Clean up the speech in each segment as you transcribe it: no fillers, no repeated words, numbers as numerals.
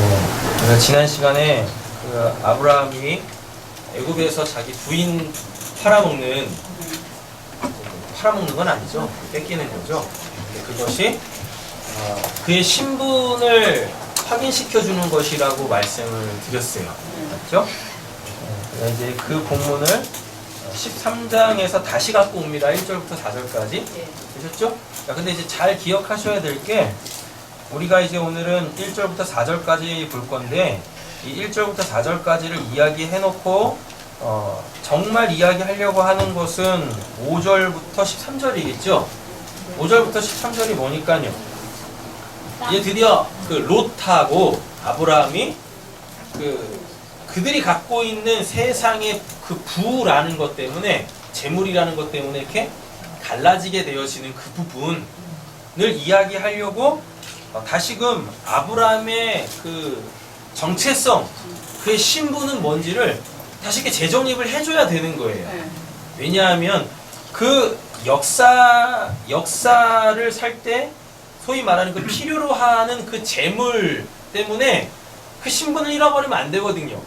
제가 지난 시간에 그 아브라함이 애굽에서 자기 부인 팔아먹는 건 아니죠. 뺏기는 거죠. 그것이 그의 신분을 확인시켜 주는 것이라고 말씀을 드렸어요. 맞죠? 그래서 이제 그 본문을 13장에서 다시 갖고 옵니다. 1절부터 4절까지. 되셨죠? 근데 이제 잘 기억하셔야 될 게, 우리가 이제 오늘은 1절부터 4절까지 볼 건데, 이 1절부터 4절까지를 이야기해놓고 정말 이야기하려고 하는 것은 5절부터 13절이겠죠? 5절부터 13절이 뭐니까요? 이제 드디어 그 롯하고 아브라함이 그들이 갖고 있는 세상의 그 부라는 것 때문에, 재물이라는 것 때문에 이렇게 갈라지게 되어지는 그 부분을 이야기하려고 다시금 아브라함의 그 정체성, 그의 신분은 뭔지를 다시 이렇게 재정립을 해줘야 되는 거예요. 왜냐하면 그 역사를 살 때 소위 말하는 그 필요로 하는 그 재물 때문에 그 신분을 잃어버리면 안 되거든요.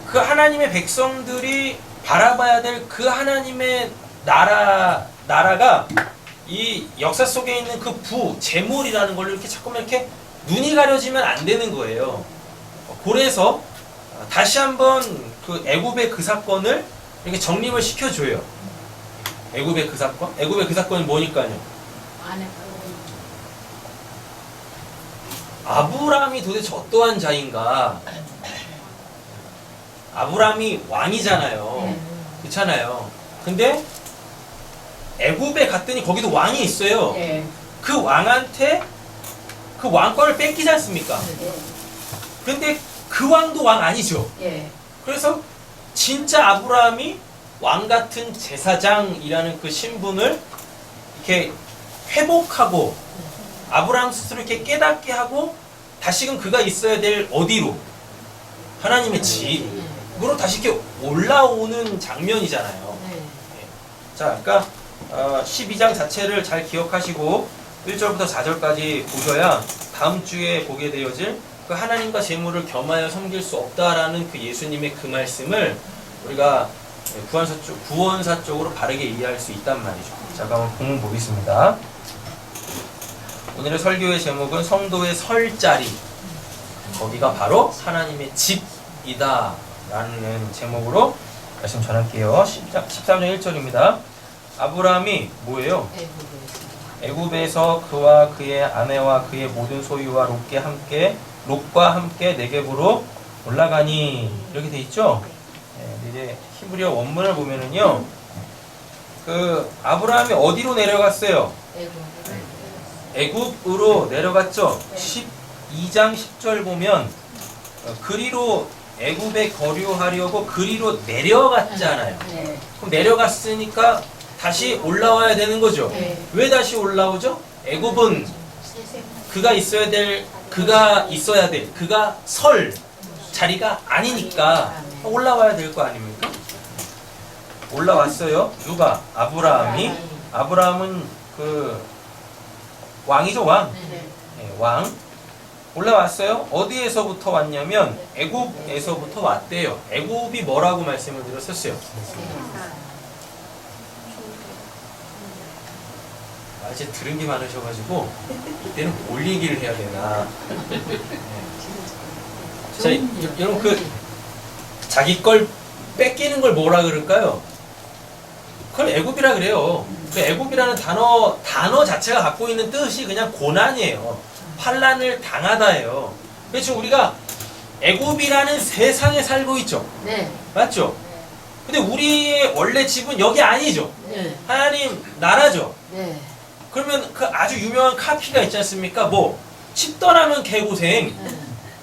그 하나님의 백성들이 바라봐야 될 그 하나님의 나라가 이 역사 속에 있는 그 재물이라는 걸로 이렇게 자꾸만 이렇게 눈이 가려지면 안 되는 거예요. 그래서 다시 한번 그 애굽의 그 사건을 이렇게 정립을 시켜줘요. 애굽의 그 사건? 애굽의 그 사건이 뭐니까요? 아브라함이 도대체 어떠한 자인가? 아브라함이 왕이잖아요. 그렇잖아요. 근데 애굽에 갔더니 거기도 왕이 있어요. 그 왕한테 그 왕권을 뺏기지 않습니까? 근데 그 왕도 왕 아니죠. 그래서 진짜 아브라함이 왕 같은 제사장이라는 그 신분을 이렇게 회복하고, 아브라함 스스로 이렇게 깨닫게 하고, 다시금 그가 있어야 될 어디로? 하나님의 집으로 다시 이렇게 올라오는 장면이잖아요. 자, 그러니까 12장 자체를 잘 기억하시고 1절부터 4절까지 보셔야 다음 주에 보게 되어질 그 하나님과 재물을 겸하여 섬길 수 없다라는 그 예수님의 그 말씀을 우리가 구원사 쪽으로 바르게 이해할 수 있단 말이죠. 자, 그럼 본문 보겠습니다. 오늘의 설교의 제목은 성도의 설 자리, 거기가 바로 하나님의 집이다 라는 제목으로 말씀 전할게요. 13장 1절입니다. 아브라함이 뭐예요? 애굽에서 그와 그의 아내와 그의 모든 소유와 롯과 함께 네겝으로 올라가니, 이렇게 돼 있죠? 이제 히브리어 원문을 보면은요, 그 아브라함이 어디로 내려갔어요? 애굽으로 내려갔죠. 12장 10절 보면 그리로 애굽에 거류하려고 그리로 내려갔잖아요. 그럼 내려갔으니까 다시 올라와야 되는 거죠. 왜 다시 올라오죠? 애굽은 그가 있어야 될, 그가 설 자리가 아니니까 올라와야 될 거 아닙니까? 올라왔어요. 누가? 아브라함이. 아브라함은 그 왕이죠, 왕. 왕. 올라왔어요. 어디에서부터 왔냐면 애굽에서부터 왔대요. 애굽이 뭐라고 말씀을 드렸었어요? 이제 들은 게 많으셔가지고 이때는 뭘 얘기를 해야 되나. 자, 여러분, 그 자기 걸 뺏기는 걸 뭐라 그럴까요? 그걸 애굽이라 그래요. 그 애굽이라는 단어 자체가 갖고 있는 뜻이 그냥 고난이에요. 환난을 당하다예요. 그래서 지금 우리가 애굽이라는 세상에 살고 있죠. 맞죠? 근데 우리의 원래 집은 여기 아니죠. 하나님 나라죠. 그러면 그 아주 유명한 카피가 있지 않습니까? 집 떠나면 개고생.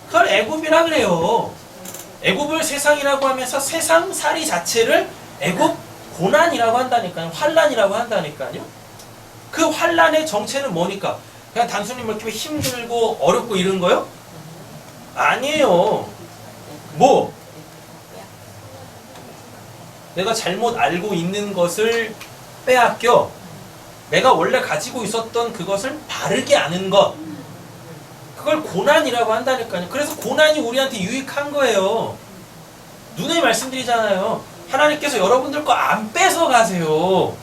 그걸 애굽이라 그래요. 애굽을 세상이라고 하면서 세상살이 자체를 애굽 고난이라고 한다니까요. 환난이라고 한다니까요. 그 환난의 정체는 뭐니까? 그냥 단순히 이렇게 힘들고 어렵고 이런 거요? 아니에요. 내가 잘못 알고 있는 것을 빼앗겨 내가 원래 가지고 있었던 그것을 바르게 아는 것, 그걸 고난이라고 한다니까요. 그래서 고난이 우리한테 유익한 거예요. 누누이 말씀드리잖아요. 하나님께서 여러분들 거 안 뺏어가세요.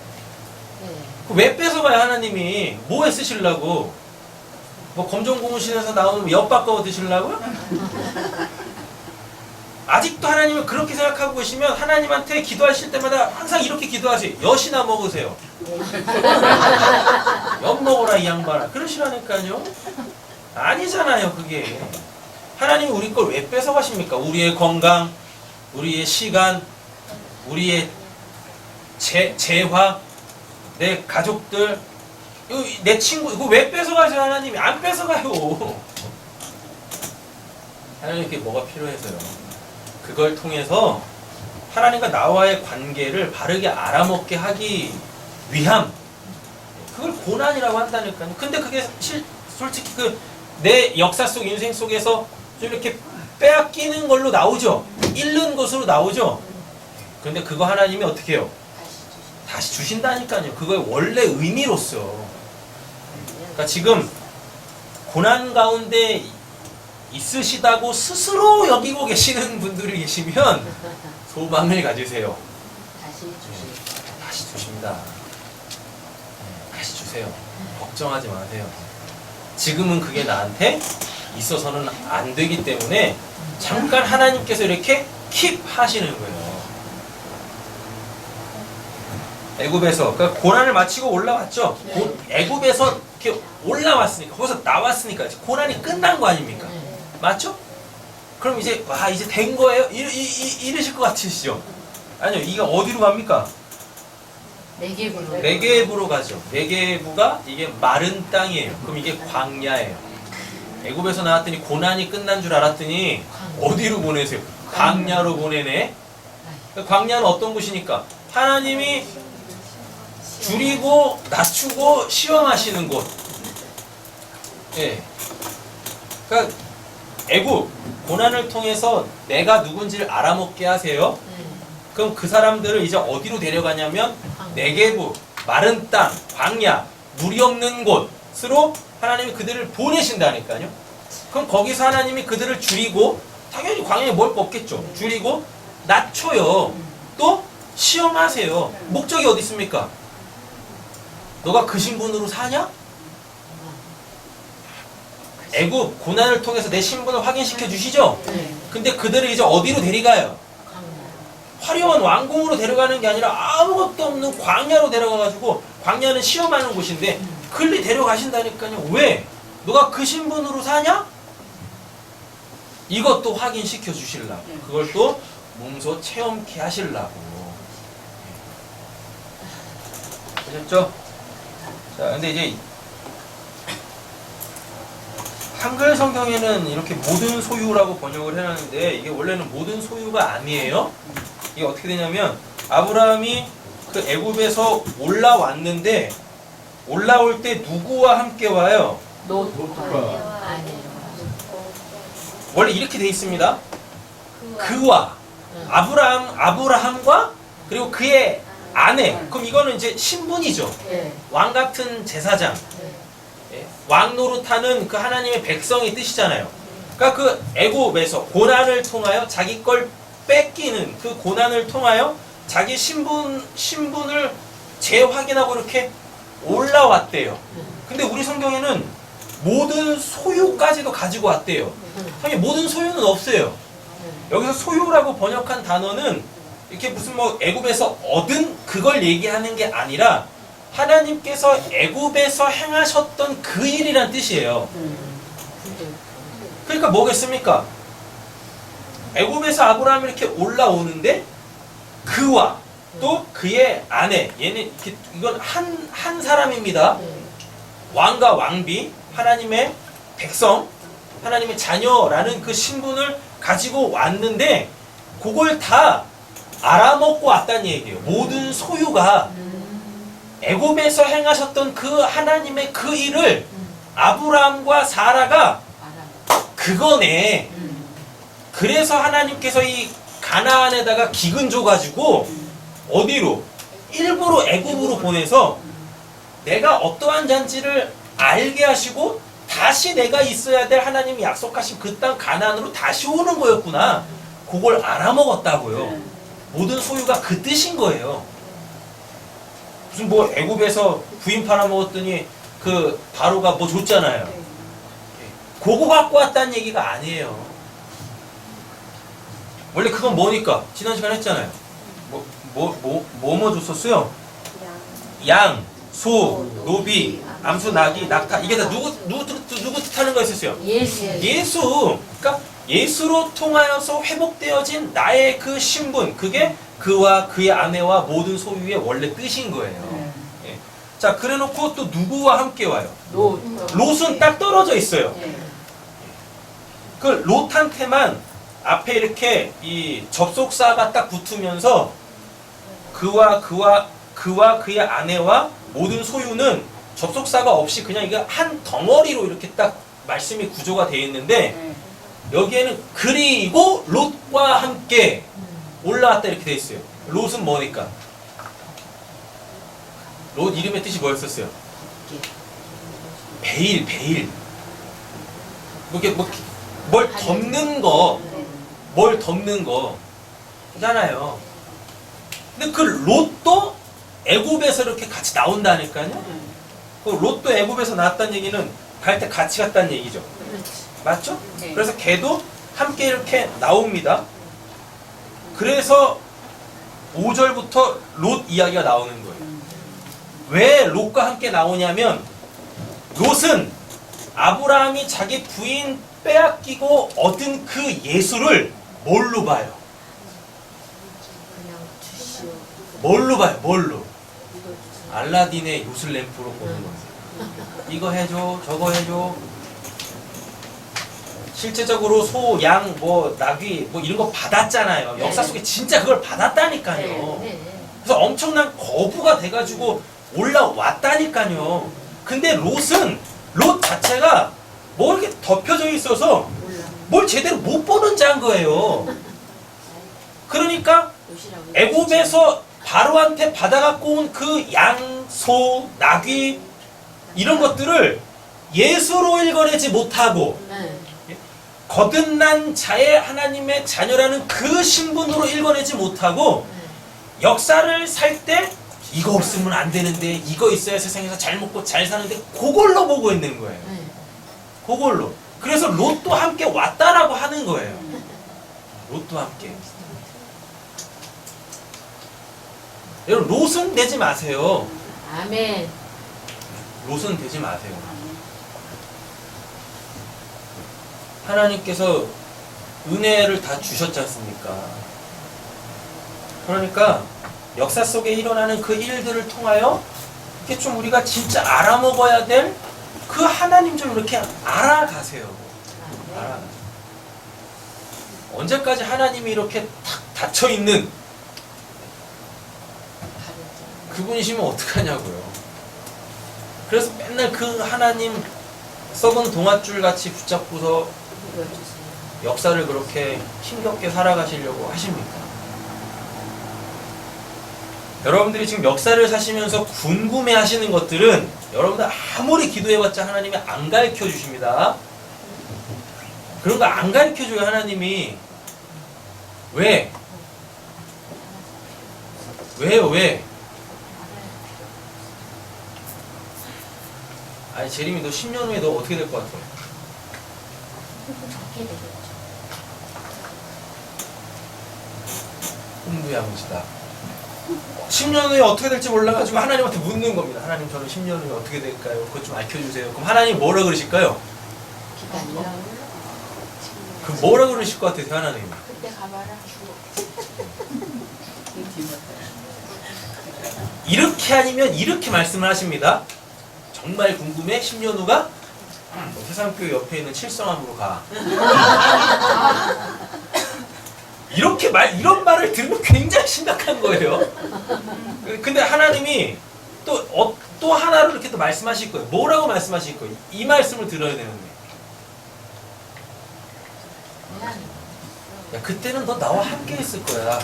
왜 뺏어가요? 하나님이 뭐에 쓰시려고? 뭐 검정고무신에서 나오는 엿 바꿔 드시려고요? 아직도 하나님을 그렇게 생각하고 계시면 하나님한테 기도하실 때마다 항상 이렇게 기도하세요. 엿이나 먹으세요. 엿 먹어라 이 양반아. 그러시라니까요. 아니잖아요 그게. 하나님이 우리 걸 왜 뺏어가십니까? 우리의 건강, 우리의 시간, 우리의 재화, 내 가족들, 내 친구, 이거 왜 뺏어가세요? 하나님이 안 뺏어가요. 하나님께 뭐가 필요해서요? 그걸 통해서 하나님과 나와의 관계를 바르게 알아먹게 하기 위함, 그걸 고난이라고 한다니까요. 근데 그게 솔직히 내 역사 속 인생 속에서 좀 이렇게 빼앗기는 걸로 나오죠. 잃는 것으로 나오죠. 근데 그거 하나님이 어떻게 해요? 다시 주신다니까요. 그거의 원래 의미로서. 그러니까 지금 고난 가운데 있으시다고 스스로 여기고 계시는 분들이 계시면 소망을 가지세요. 다시 주십니다. 다시 주세요. 걱정하지 마세요. 지금은 그게 나한테 있어서는 안 되기 때문에 잠깐 하나님께서 이렇게 킵 하시는 거예요. 애굽에서 그러니까 고난을 마치고 올라왔죠. 애굽에서 이렇게 올라왔으니까, 거기서 나왔으니까 고난이 끝난 거 아닙니까? 맞죠? 그럼 이제 와 이제 된 거예요? 이러실 것 같으시죠? 아니요, 이게 어디로 갑니까? 네게부로 가죠. 네게부가 이게 마른 땅이에요. 그럼 이게 광야예요. 애굽에서 나왔더니 고난이 끝난 줄 알았더니 어디로 보내세요? 광야로 보내네. 광야는 어떤 곳이니까? 하나님이 줄이고 낮추고 시험하시는 곳. 예. 그러니까 애굽 고난을 통해서 내가 누군지를 알아먹게 하세요. 그럼 그 사람들을 이제 어디로 데려가냐면 네게부, 마른 땅, 광야, 물이 없는 곳으로 하나님이 그들을 보내신다니까요. 그럼 거기서 하나님이 그들을 줄이고, 당연히 광야에 먹을 거 없겠죠. 줄이고 낮춰요. 또 시험하세요. 목적이 어디 있습니까? 너가 그 신분으로 사냐? 애굽 고난을 통해서 내 신분을 확인시켜 주시죠? 근데 그들을 이제 어디로 데려가요? 화려한 왕궁으로 데려가는 게 아니라 아무것도 없는 광야로 데려가가지고, 광야는 시험하는 곳인데 글리 데려가신다니까요. 왜? 너가 그 신분으로 사냐? 이것도 확인시켜 주시려고, 그걸 또 몸소 체험케 하시려고. 아셨죠? 자, 근데 이제 한글 성경에는 이렇게 모든 소유라고 번역을 해놨는데 이게 원래는 모든 소유가 아니에요. 이게 어떻게 되냐면 아브라함이 그 애굽에서 올라왔는데 올라올 때 누구와 함께 와요? 원래 이렇게 돼 있습니다. 그와 아브라함과 그리고 그의 아내. 그럼 이거는 이제 신분이죠. 왕 같은 제사장. 왕 노릇하는 그 하나님의 백성의 뜻이잖아요. 그러니까 그 애굽에서 고난을 통하여 자기 걸 뺏기는 그 고난을 통하여 자기 신분을 재확인하고 이렇게 올라왔대요. 근데 우리 성경에는 모든 소유까지도 가지고 왔대요. 성경에 모든 소유는 없어요. 여기서 소유라고 번역한 단어는 이렇게 무슨 뭐 애굽에서 얻은 그걸 얘기하는 게 아니라 하나님께서 애굽에서 행하셨던 그 일이란 뜻이에요. 그러니까 뭐겠습니까? 애굽에서 아브라함이 이렇게 올라오는데 그와 또 그의 아내, 얘는 이렇게, 이건 한 사람입니다. 왕과 왕비, 하나님의 백성, 하나님의 자녀라는 그 신분을 가지고 왔는데 그걸 다 알아먹고 왔다는 얘기예요. 모든 소유가 애굽에서 행하셨던 그 하나님의 그 일을 아브라함과 사라가 그거네. 그래서 하나님께서 이 가나안에다가 기근 줘가지고 어디로? 일부러 애굽으로 보내서 내가 어떠한 잔지를 알게 하시고 다시 내가 있어야 될 하나님이 약속하신 그 땅 가나안으로 다시 오는 거였구나. 그걸 알아먹었다고요. 모든 소유가 그 뜻인 거예요. 무슨 뭐 애굽에서 부인 팔아먹었더니 그 바로가 뭐 줬잖아요. 그거 갖고 왔다는 얘기가 아니에요. 원래 그건 뭐니까? 지난 시간에 했잖아요. 뭐 줬었어요? 양, 소, 노비, 암소, 나귀, 낙타. 이게 다 누구 뜻하는 거 있었어요? 예수. 그러니까 예수로 통하여서 회복되어진 나의 그 신분, 그게 그와 그의 아내와 모든 소유의 원래 뜻인 거예요. 예. 자, 그래놓고 또 누구와 함께 와요? 롯은 딱 떨어져 있어요. 그 롯한테만 앞에 이렇게 이 접속사가 딱 붙으면서 그와 그의 아내와 모든 소유는 접속사가 없이 그냥 이거 한 덩어리로 이렇게 딱 말씀이 구조가 되어 있는데 여기에는 그리고 롯과 함께 올라왔다 이렇게 되어 있어요. 롯은 뭐니까? 롯 이름의 뜻이 뭐였었어요? 베일. 뭘 덮는 거잖아요. 근데 그 롯도 애굽에서 이렇게 같이 나온다니까요. 그 롯도 애굽에서 나왔다는 얘기는 갈 때 같이 갔다는 얘기죠. 맞죠? 네. 그래서 걔도 함께 이렇게 나옵니다. 그래서 5절부터 롯 이야기가 나오는 거예요. 왜 롯과 함께 나오냐면 롯은 아브라함이 자기 부인 빼앗기고 얻은 그 예수를 뭘로 봐요? 뭘로 봐요? 뭘로? 알라딘의 요술 램프로 보는 거예요. 이거 해줘, 저거 해줘. 실제적으로 소, 양, 나귀 이런 거 받았잖아요. 역사 속에 진짜 그걸 받았다니까요. 그래서 엄청난 거부가 돼가지고 올라왔다니까요. 근데 롯 자체가 뭐 이렇게 덮여져 있어서 뭘 제대로 못 보는 자인 거예요. 그러니까 애굽에서 바로한테 받아갖고 온 그 양, 소, 나귀 이런 것들을 예수로 일궈내지 못하고 거듭난 자의 하나님의 자녀라는 그 신분으로 일궈내지 못하고 역사를 살 때 이거 없으면 안 되는데 이거 있어야 세상에서 잘 먹고 잘 사는데 그걸로 보고 있는 거예요. 그걸로. 그래서 롯도 함께 왔다라고 하는 거예요. 롯도 함께. 여러분 롯은 되지 마세요. 아멘. 롯은 되지 마세요. 하나님께서 은혜를 다 주셨지 않습니까? 그러니까 역사 속에 일어나는 그 일들을 통하여 이렇게 좀 우리가 진짜 알아먹어야 될 그 하나님 좀 이렇게 알아가세요. 알아가세요. 언제까지 하나님이 이렇게 탁 닫혀있는 그분이시면 어떡하냐고요. 그래서 맨날 그 하나님 썩은 동아줄 같이 붙잡고서 역사를 그렇게 힘겹게 살아가시려고 하십니까? 여러분들이 지금 역사를 사시면서 궁금해 하시는 것들은 여러분들 아무리 기도해봤자 하나님이 안 가르쳐 주십니다. 그런 거 안 가르쳐 줘요, 하나님이. 왜? 왜요, 왜? 아니, 재림이 너 10년 후에 너 어떻게 될 것 같아? 홍두야무지다. 10년 후에 어떻게 될지 몰라가지고 하나님한테 묻는 겁니다. 하나님 저는 10년 후에 어떻게 될까요? 그것 좀 알려주세요. 그럼 하나님 뭐라 그러실까요? 그럼 뭐라 그러실 것 같아요, 하나님? 그때 가봐라. 이렇게 아니면 이렇게 말씀을 하십니다. 정말 궁금해? 10년 후가? 세상교회 옆에 있는 칠성함으로 가. 이런 말을 들으면 굉장히 심각한 거예요. 근데 하나님이 또 하나로 이렇게 또 말씀하실 거예요. 뭐라고 말씀하실 거예요? 이 말씀을 들어야 되는데. 야, 그때는 너 나와 함께 있을 거야.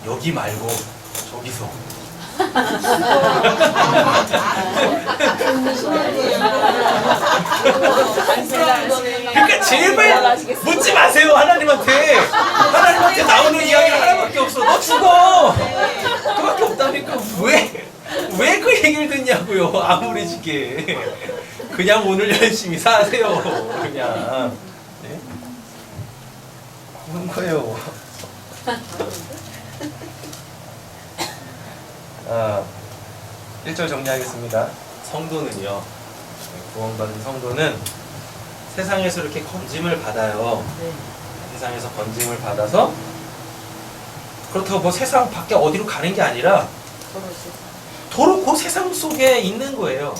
여기 말고 저기서. 그러니까 제발 묻지 마세요. 하나님한테 나오는 이야기가 하나밖에 없어. 너 죽어. 그밖에 없다니까. 왜 그 얘기를 듣냐고요. 아무리 지게. 그냥 오늘 열심히 사세요. 그냥. 네? 그런 거예요. 1절 정리하겠습니다. 성도는요, 구원받은 성도는 세상에서 이렇게 건짐을 받아요. 세상에서 건짐을 받아서 그렇다고 뭐 세상 밖에 어디로 가는 게 아니라 도로 그 세상 속에 있는 거예요.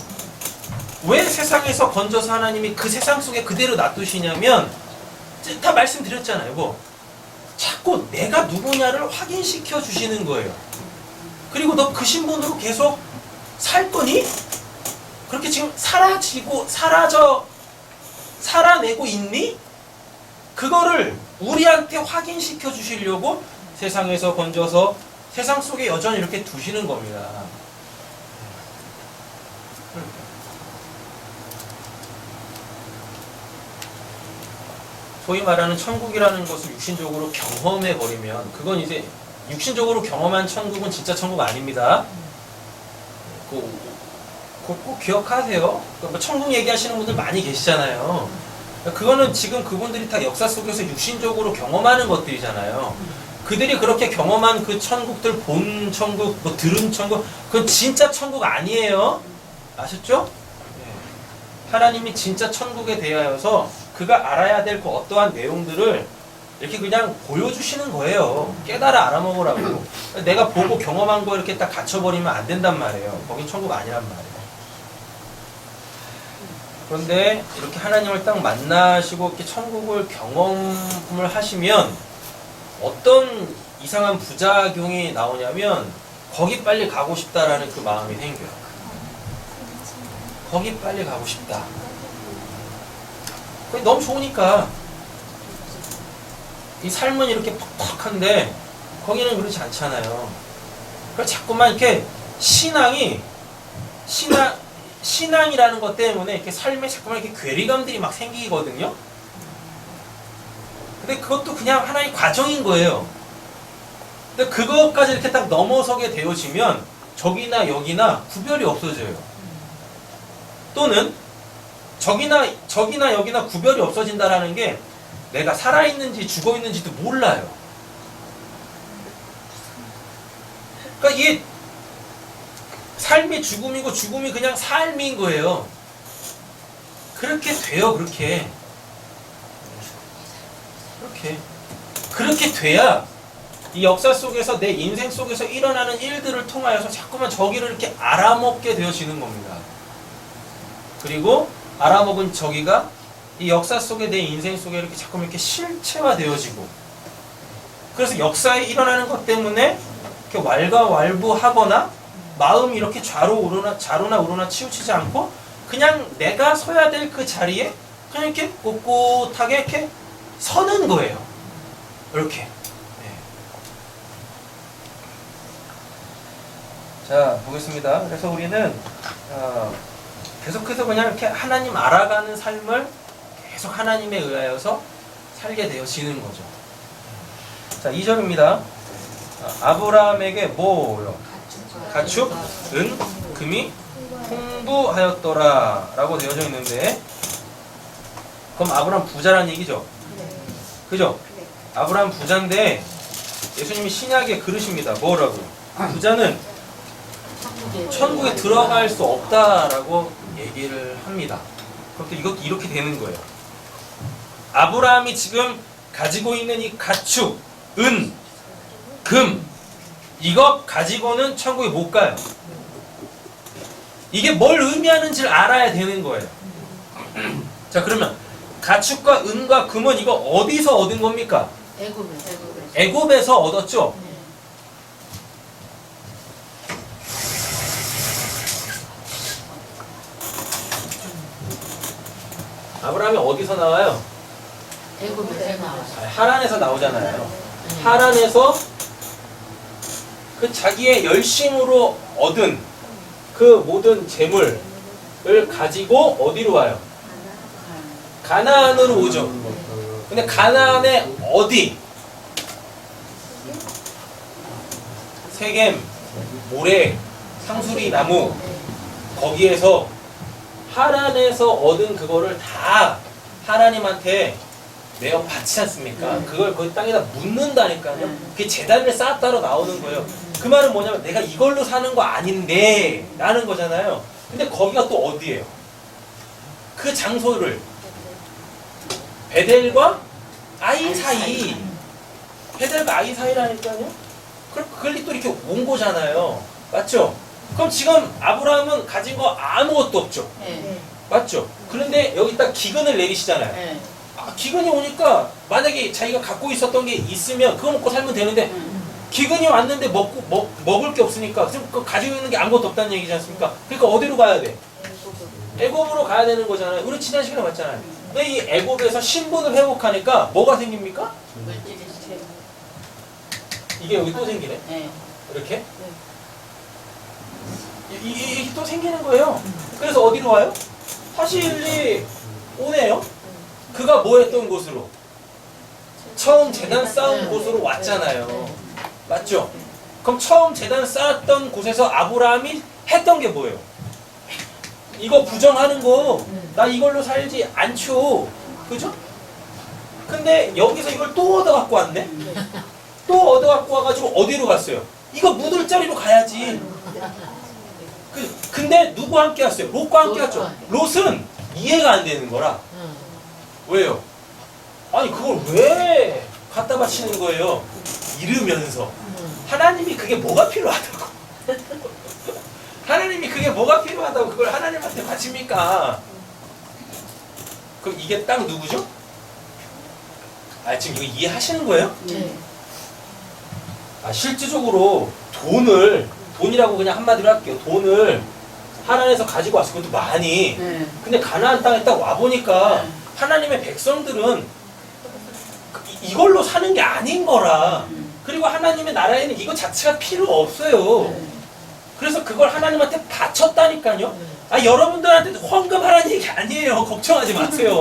왜 세상에서 건져서 하나님이 그 세상 속에 그대로 놔두시냐면, 다 말씀드렸잖아요. 뭐 자꾸 내가 누구냐를 확인시켜 주시는 거예요. 그리고 너 그 신분으로 계속 살 거니? 그렇게 지금 살아내고 있니? 그거를 우리한테 확인시켜 주시려고 세상에서 건져서 세상 속에 여전히 이렇게 두시는 겁니다. 소위 말하는 천국이라는 것을 육신적으로 경험해 버리면, 그건 이제 육신적으로 경험한 천국은 진짜 천국 아닙니다. 꼭 기억하세요. 뭐 천국 얘기하시는 분들 많이 계시잖아요. 그거는 지금 그분들이 다 역사 속에서 육신적으로 경험하는 것들이잖아요. 그들이 그렇게 경험한 그 천국들, 본 천국, 뭐 들은 천국, 그건 진짜 천국 아니에요. 아셨죠? 하나님이 진짜 천국에 대하여서 그가 알아야 될 그 어떠한 내용들을 이렇게 그냥 보여주시는 거예요. 깨달아 알아먹으라고. 내가 보고 경험한 거 이렇게 딱 갇혀버리면 안 된단 말이에요. 거긴 천국 아니란 말이에요. 그런데 이렇게 하나님을 딱 만나시고 이렇게 천국을 경험을 하시면 어떤 이상한 부작용이 나오냐면, 거기 빨리 가고 싶다라는 그 마음이 생겨요. 거기 빨리 가고 싶다. 그게 너무 좋으니까. 이 삶은 이렇게 퍽퍽한데 거기는 그렇지 않잖아요. 그래서 자꾸만 이렇게 신앙이라는 것 때문에 이렇게 삶에 자꾸만 이렇게 괴리감들이 막 생기거든요. 근데 그것도 그냥 하나의 과정인 거예요. 근데 그것까지 이렇게 딱 넘어서게 되어지면 저기나 여기나 구별이 없어져요. 또는 저기나 여기나 구별이 없어진다라는 게 내가 살아있는지 죽어있는지도 몰라요. 그러니까 이게 삶이 죽음이고 죽음이 그냥 삶인 거예요. 그렇게 돼요. 그렇게 돼야 이 역사 속에서 내 인생 속에서 일어나는 일들을 통하여서 자꾸만 저기를 이렇게 알아먹게 되어지는 겁니다. 그리고 알아먹은 저기가 이 역사 속에 내 인생 속에 이렇게 자꾸만 이렇게 실체화되어지고, 그래서 역사에 일어나는 것 때문에 이렇게 왈가왈부하거나 마음이 이렇게 좌로나 우로나 치우치지 않고 그냥 내가 서야 될 그 자리에 그냥 이렇게 꼿꼿하게 이렇게 서는 거예요. 이렇게. 자, 보겠습니다. 그래서 우리는 계속해서 그냥 이렇게 하나님 알아가는 삶을 계속 하나님에 의하여서 살게 되어지는 거죠. 자, 2절입니다. 아브라함에게 뭐요? 가축, 은, 금이 풍부하였더라 라고 되어져 있는데, 그럼 아브라함 부자란 얘기죠? 그죠? 아브라함 부자인데 예수님이 신약에 그러십니다. 뭐라고요? 부자는 천국에 들어갈 수 없다라고 얘기를 합니다. 그것도 이것도 이렇게 되는 거예요. 아브라함이 지금 가지고 있는 이 가축, 은, 금, 이거 가지고는 천국에 못 가요. 이게 뭘 의미하는지를 알아야 되는 거예요. 자, 그러면 가축과 은과 금은 이거 어디서 얻은 겁니까? 애굽에서 얻었죠? 아브라함이 어디서 나와요? 애굽에서 나와요. 하란에서 나오잖아요. 하란에서 그 자기의 열심으로 얻은 그 모든 재물을 가지고 어디로 와요? 가나안으로 오죠. 근데 가나안의 어디? 세겜, 모래, 상수리 나무 거기에서 하란에서 얻은 그거를 다 하나님한테 내어 받지 않습니까? 그걸 그 땅에다 묻는다니까요. 그게 재단을 쌓았다로 나오는 거예요. 그 말은 뭐냐면 내가 이걸로 사는 거 아닌데 라는 거잖아요. 근데 거기가 또 어디예요? 그 장소를 베델과 아이 사이, 베델과 아이 사이라니까요. 그걸 또 이렇게 온 거잖아요. 맞죠? 그럼 지금 아브라함은 가진 거 아무것도 없죠. 네. 맞죠? 그런데 여기 딱 기근을 내리시잖아요. 네. 기근이 오니까 만약에 자기가 갖고 있었던 게 있으면 그거 먹고 살면 되는데 기근이 왔는데 먹을 게 없으니까 지금 그 가지고 있는 게 아무것도 없다는 얘기지 않습니까? 그러니까 어디로 가야 돼? 애굽으로 가야 되는 거잖아요. 우리 지난 시간에 봤잖아요. 근데 이 애굽에서 신분을 회복하니까 뭐가 생깁니까? 물질이 세. 이게 여기 또 생기네. 네. 이렇게 이게 또 생기는 거예요. 그래서 어디로 와요? 사실이 오네요. 그가 뭐 했던 곳으로? 처음 재단 쌓은 곳으로 왔잖아요. 맞죠? 그럼 처음 재단 쌓았던 곳에서 아브라함이 했던 게 뭐예요? 이거 부정하는 거, 나 이걸로 살지 않죠. 그죠? 근데 여기서 이걸 또 얻어갖고 왔네? 또 얻어갖고 와가지고 어디로 갔어요? 이거 묻을 자리로 가야지. 근데 누구와 함께 왔어요? 롯과 함께 왔죠. 롯은 이해가 안 되는 거라. 왜요? 아니 그걸 왜 갖다 바치는 거예요? 이르면서 하나님이 그게 뭐가 필요하다고. 하나님이 그게 뭐가 필요하다고 그걸 하나님한테 바칩니까? 그럼 이게 딱 누구죠? 지금 이거 이해하시는 거예요? 네. 실질적으로 돈이라고 그냥 한마디로 할게요. 돈을 하나님에서 가지고 왔을 것도 많이. 네. 근데 가나안 땅에 딱 와보니까 하나님의 백성들은 이걸로 사는 게 아닌 거라. 그리고 하나님의 나라에는 이거 자체가 필요 없어요. 그래서 그걸 하나님한테 바쳤다니까요. 여러분들한테 헌금하라는 얘기 아니에요. 걱정하지 마세요.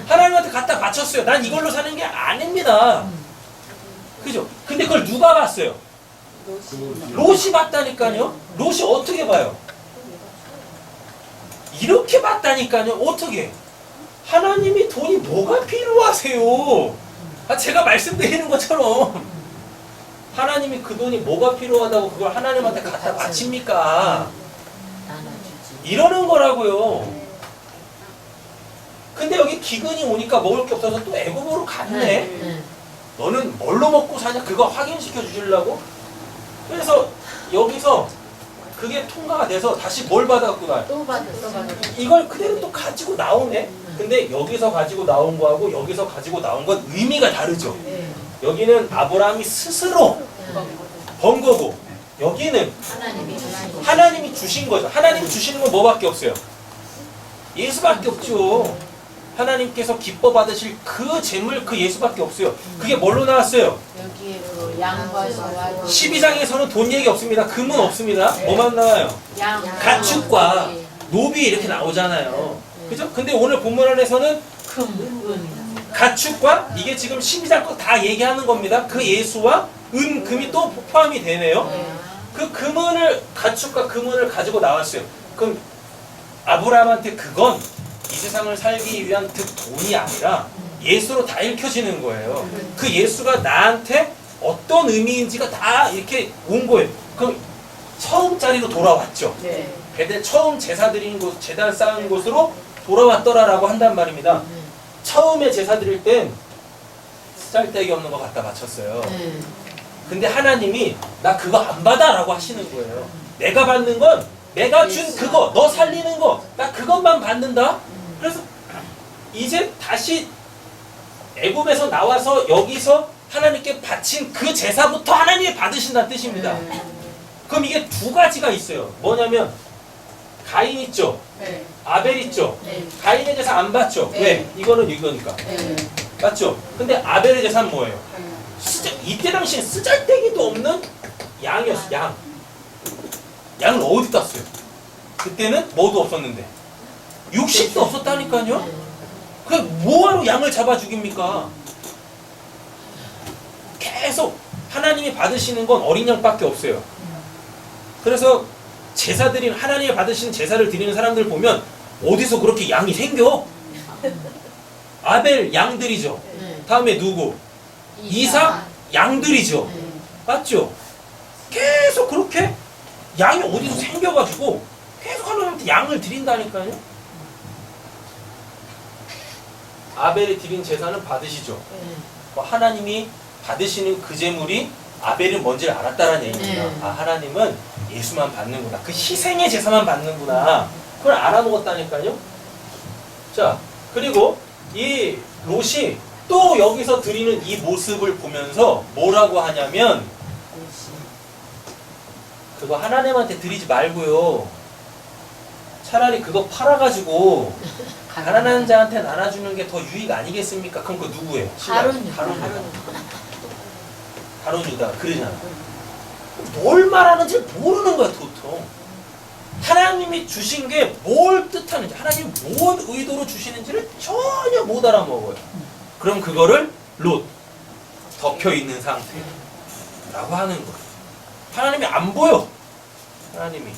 하나님한테 갖다 바쳤어요. 난 이걸로 사는 게 아닙니다. 그죠? 근데 그걸 누가 봤어요? 롯이 봤다니까요. 롯이 어떻게 봐요? 이렇게 봤다니까요. 어떻게? 하나님이 돈이 뭐가 필요하세요? 제가 말씀드리는 것처럼 하나님이 그 돈이 뭐가 필요하다고 그걸 하나님한테 갖다 바칩니까? 이러는 거라고요. 근데 여기 기근이 오니까 먹을 게 없어서 또 애굽으로 갔네. 너는 뭘로 먹고 사냐? 그거 확인시켜 주시려고? 그래서 여기서 그게 통과가 돼서 다시 뭘 받아갖고 나요? 또 받았어. 이걸 그대로 또 가지고 나오네. 근데 여기서 가지고 나온 거하고 여기서 가지고 나온 건 의미가 다르죠. 네. 여기는 아브라함이 스스로 번 거고 여기는 하나님이 주신 거죠. 하나님이 주시는 건 뭐밖에 없어요? 예수밖에 없죠. 하나님께서 기뻐 받으실 그 재물, 그 예수밖에 없어요. 그게 뭘로 나왔어요? 여기에로 양과 소와 12장에서는 돈 얘기 없습니다. 금은 없습니다. 뭐만 나와요? 양, 가축과 노비 이렇게 나오잖아요. 그죠? 근데 오늘 본문 안에서는 금, 가축과 이게 지금 12장 거 다 얘기하는 겁니다. 그 예수와 은, 금이 또 포함이 되네요. 그 금은을, 가축과 금은을 가지고 나왔어요. 그럼 아브라함한테 그건 이 세상을 살기 위한 돈이 아니라 예수로 다 읽혀지는 거예요. 그 예수가 나한테 어떤 의미인지가 다 이렇게 온 거예요. 그럼 처음 자리로 돌아왔죠. 네. 베델 처음 제사 드린 곳, 제단 쌓은 곳으로 돌아왔더라라고 한단 말입니다. 처음에 제사 드릴 땐 쓰잘데기 없는 거 갖다 바쳤어요. 근데 하나님이 나 그거 안 받아라고 하시는 거예요. 내가 받는 건 내가 준 그거, 너 살리는 거, 나 그것만 받는다. 그래서 이제 다시 애굽에서 나와서 여기서 하나님께 바친 그 제사부터 하나님이 받으신다는 뜻입니다. 그럼 이게 두 가지가 있어요. 뭐냐면 가인 있죠? 네. 아벨 있죠? 네. 가인의 제사 안 받죠? 네. 왜? 이거는 이거니까. 네. 맞죠? 근데 아벨의 제사는 뭐예요? 이때 당시엔 쓰잘데기도 없는 양이었어, 양. 양을 어디 땄어요? 그때는 뭐도 없었는데 육식도 없었다니까요. 그 뭐하러 양을 잡아 죽입니까? 계속 하나님이 받으시는 건 어린 양밖에 없어요. 그래서 제사 드리는 하나님이 받으시는 제사를 드리는 사람들 보면 어디서 그렇게 양이 생겨? 아벨 양들이죠. 다음에 누구? 이삭 양들이죠. 맞죠? 계속 그렇게 양이 어디서 생겨가지고 계속 하나님한테 양을 드린다니까요. 아벨이 드린 제사는 받으시죠. 하나님이 받으시는 그 제물이 아벨이 뭔지를 알았다는 얘기입니다. 아, 하나님은 예수만 받는구나. 그 희생의 제사만 받는구나. 그걸 알아먹었다니까요. 자, 그리고 이 롯이 또 여기서 드리는 이 모습을 보면서 뭐라고 하냐면 그거 하나님한테 드리지 말고요. 차라리 그거 팔아가지고 가난한 자한테 나눠주는 게 더 유익 아니겠습니까? 그럼 그거 누구예요? 가룟 유다 그러잖아. 뭘 말하는지 모르는 거야 도통. 하나님이 주신 게 뭘 뜻하는지, 하나님이 뭔 의도로 주시는지를 전혀 못 알아먹어요. 그럼 그거를 롯, 덮여있는 상태라고 하는 거예요. 하나님이 안 보여. 하나님이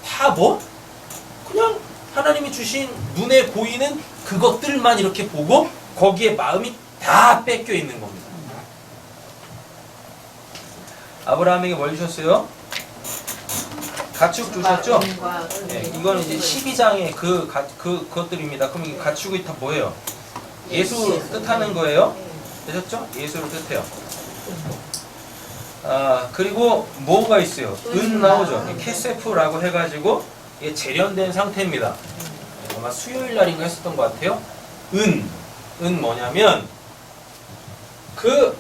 다 뭐? 그냥 하나님이 주신 눈에 보이는 그것들만 이렇게 보고 거기에 마음이 다 뺏겨 있는 겁니다. 아브라함에게 뭘 주셨어요? 가축 주셨죠? 네, 이거는 이제 12장의 그것들입니다. 그럼 이 가축이 다 뭐예요? 예수를 뜻하는 거예요. 되셨죠? 예수를 뜻해요. 아, 그리고 뭐가 있어요? 은 나오죠. 케세프라고 해가지고 이게 재련된 상태입니다. 아마 수요일 날인가 했었던 것 같아요. 은 뭐냐면 그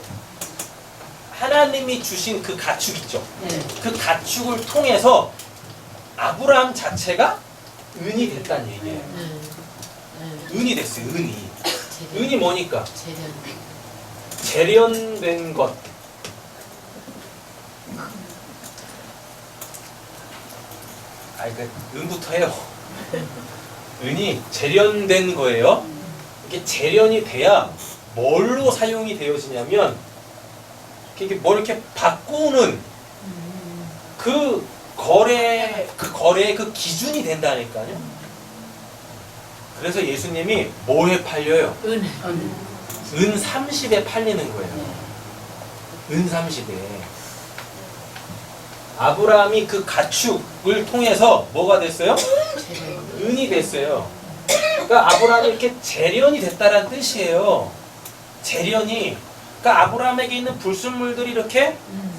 하나님이 주신 그 가축 있죠. 그 가축을 통해서 아브라함 자체가 은이 됐다는 얘기예요. 은이 됐어요. 은이 뭐니까? 재련된 것. 은부터 해요. 은이 재련된 거예요. 이게 재련이 돼야 뭘로 사용이 되어지냐면 이게 뭐 이렇게 바꾸는 그 거래의 그 기준이 된다니까요. 그래서 예수님이 뭐에 팔려요? 은 30에 팔리는 거예요. 은 30에. 아브라함이 그 가축을 통해서 뭐가 됐어요? 은이 됐어요. 그러니까 아브라함이 이렇게 재련이 됐다는 뜻이에요. 재련이. 그러니까 아브라함에게 있는 불순물들이 이렇게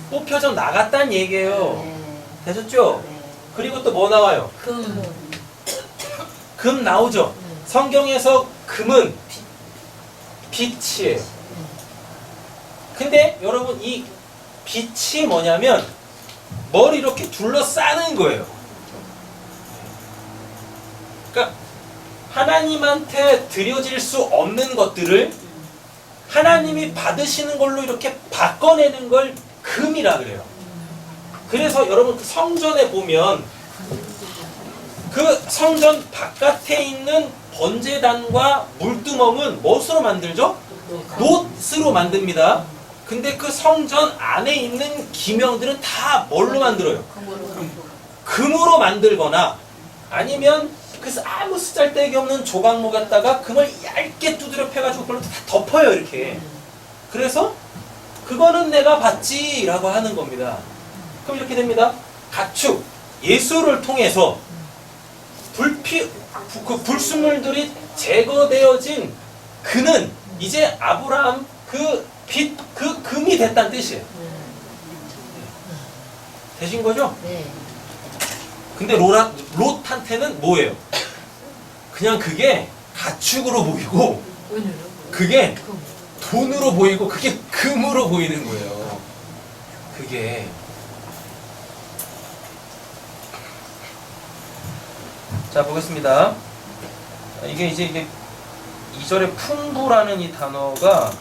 뽑혀져 나갔다는 얘기예요. 되셨죠? 그리고 또 뭐 나와요? 금 나오죠? 성경에서 금은 빛이에요. 근데 여러분 이 빛이 뭐냐면 뭘 이렇게 둘러싸는 거예요. 그러니까 하나님한테 드려질 수 없는 것들을 하나님이 받으시는 걸로 이렇게 바꿔내는 걸 금이라 그래요. 그래서 여러분 그 성전에 보면 그 성전 바깥에 있는 번제단과 물두멍은 무엇으로 만들죠? 놋으로 만듭니다. 근데 그 성전 안에 있는 기명들은 다 뭘로 만들어요? 금으로 만들거나 아니면 그 아무 쓰잘데기 없는 조각목에다가 금을 얇게 두드려 패가지고 그걸로 다 덮어요 이렇게. 그래서 그거는 내가 받지 라고 하는 겁니다. 그럼 이렇게 됩니다. 가축, 예수를 통해서 그 불순물들이 제거되어진 그는 이제 아브라함 그 빛, 그 금이 됐다는 뜻이에요. 되신 거죠? 네. 근데 롯한테는 뭐예요? 그냥 그게 가축으로 보이고 그게 돈으로 보이고 그게 금으로 보이는 거예요. 그게 자 보겠습니다. 이게 이제 2절에 풍부라는 이 단어가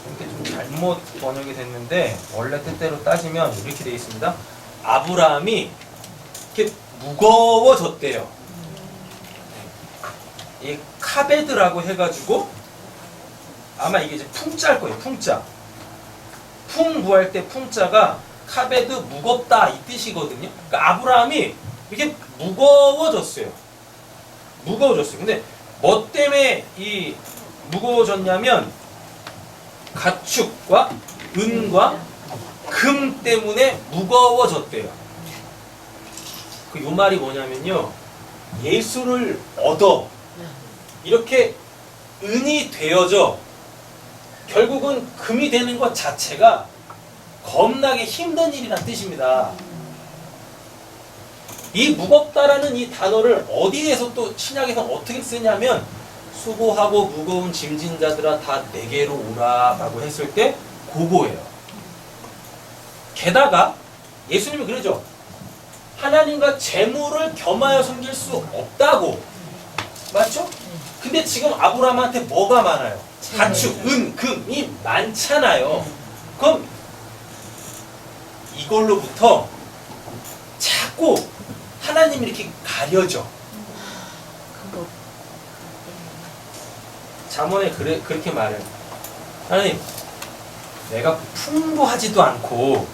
이렇게 좀 잘못 번역이 됐는데 원래 뜻대로 따지면 이렇게 되어 있습니다. 아브라함이 이렇게 무거워졌대요. 이 카베드라고 해가지고 아마 이게 이제 풍자일 거예요. 풍자. 풍부할 때 풍자가 카베드 무겁다 이 뜻이거든요. 그러니까 아브라함이 이렇게 무거워졌어요. 무거워졌어요. 근데 뭐 때문에 이 무거워졌냐면 가축과 은과 금 때문에 무거워졌대요. 그 요 말이 뭐냐면요. 예수를 얻어 이렇게 은이 되어져 결국은 금이 되는 것 자체가 겁나게 힘든 일이란 뜻입니다. 이 무겁다라는 이 단어를 어디에서 또 신약에서 어떻게 쓰냐면 수고하고 무거운 짐진 자들아 다 내게로 오라 라고 했을 때 그거예요. 게다가 예수님이 그러죠. 하나님과 재물을 겸하여 섬길 수 없다고. 맞죠? 근데 지금 아브라함한테 뭐가 많아요? 가축, 은, 금이 많잖아요. 그럼 이걸로부터 자꾸 하나님이 이렇게 가려져. 잠언에 그렇게 말해요. 하나님, 내가 풍부하지도 않고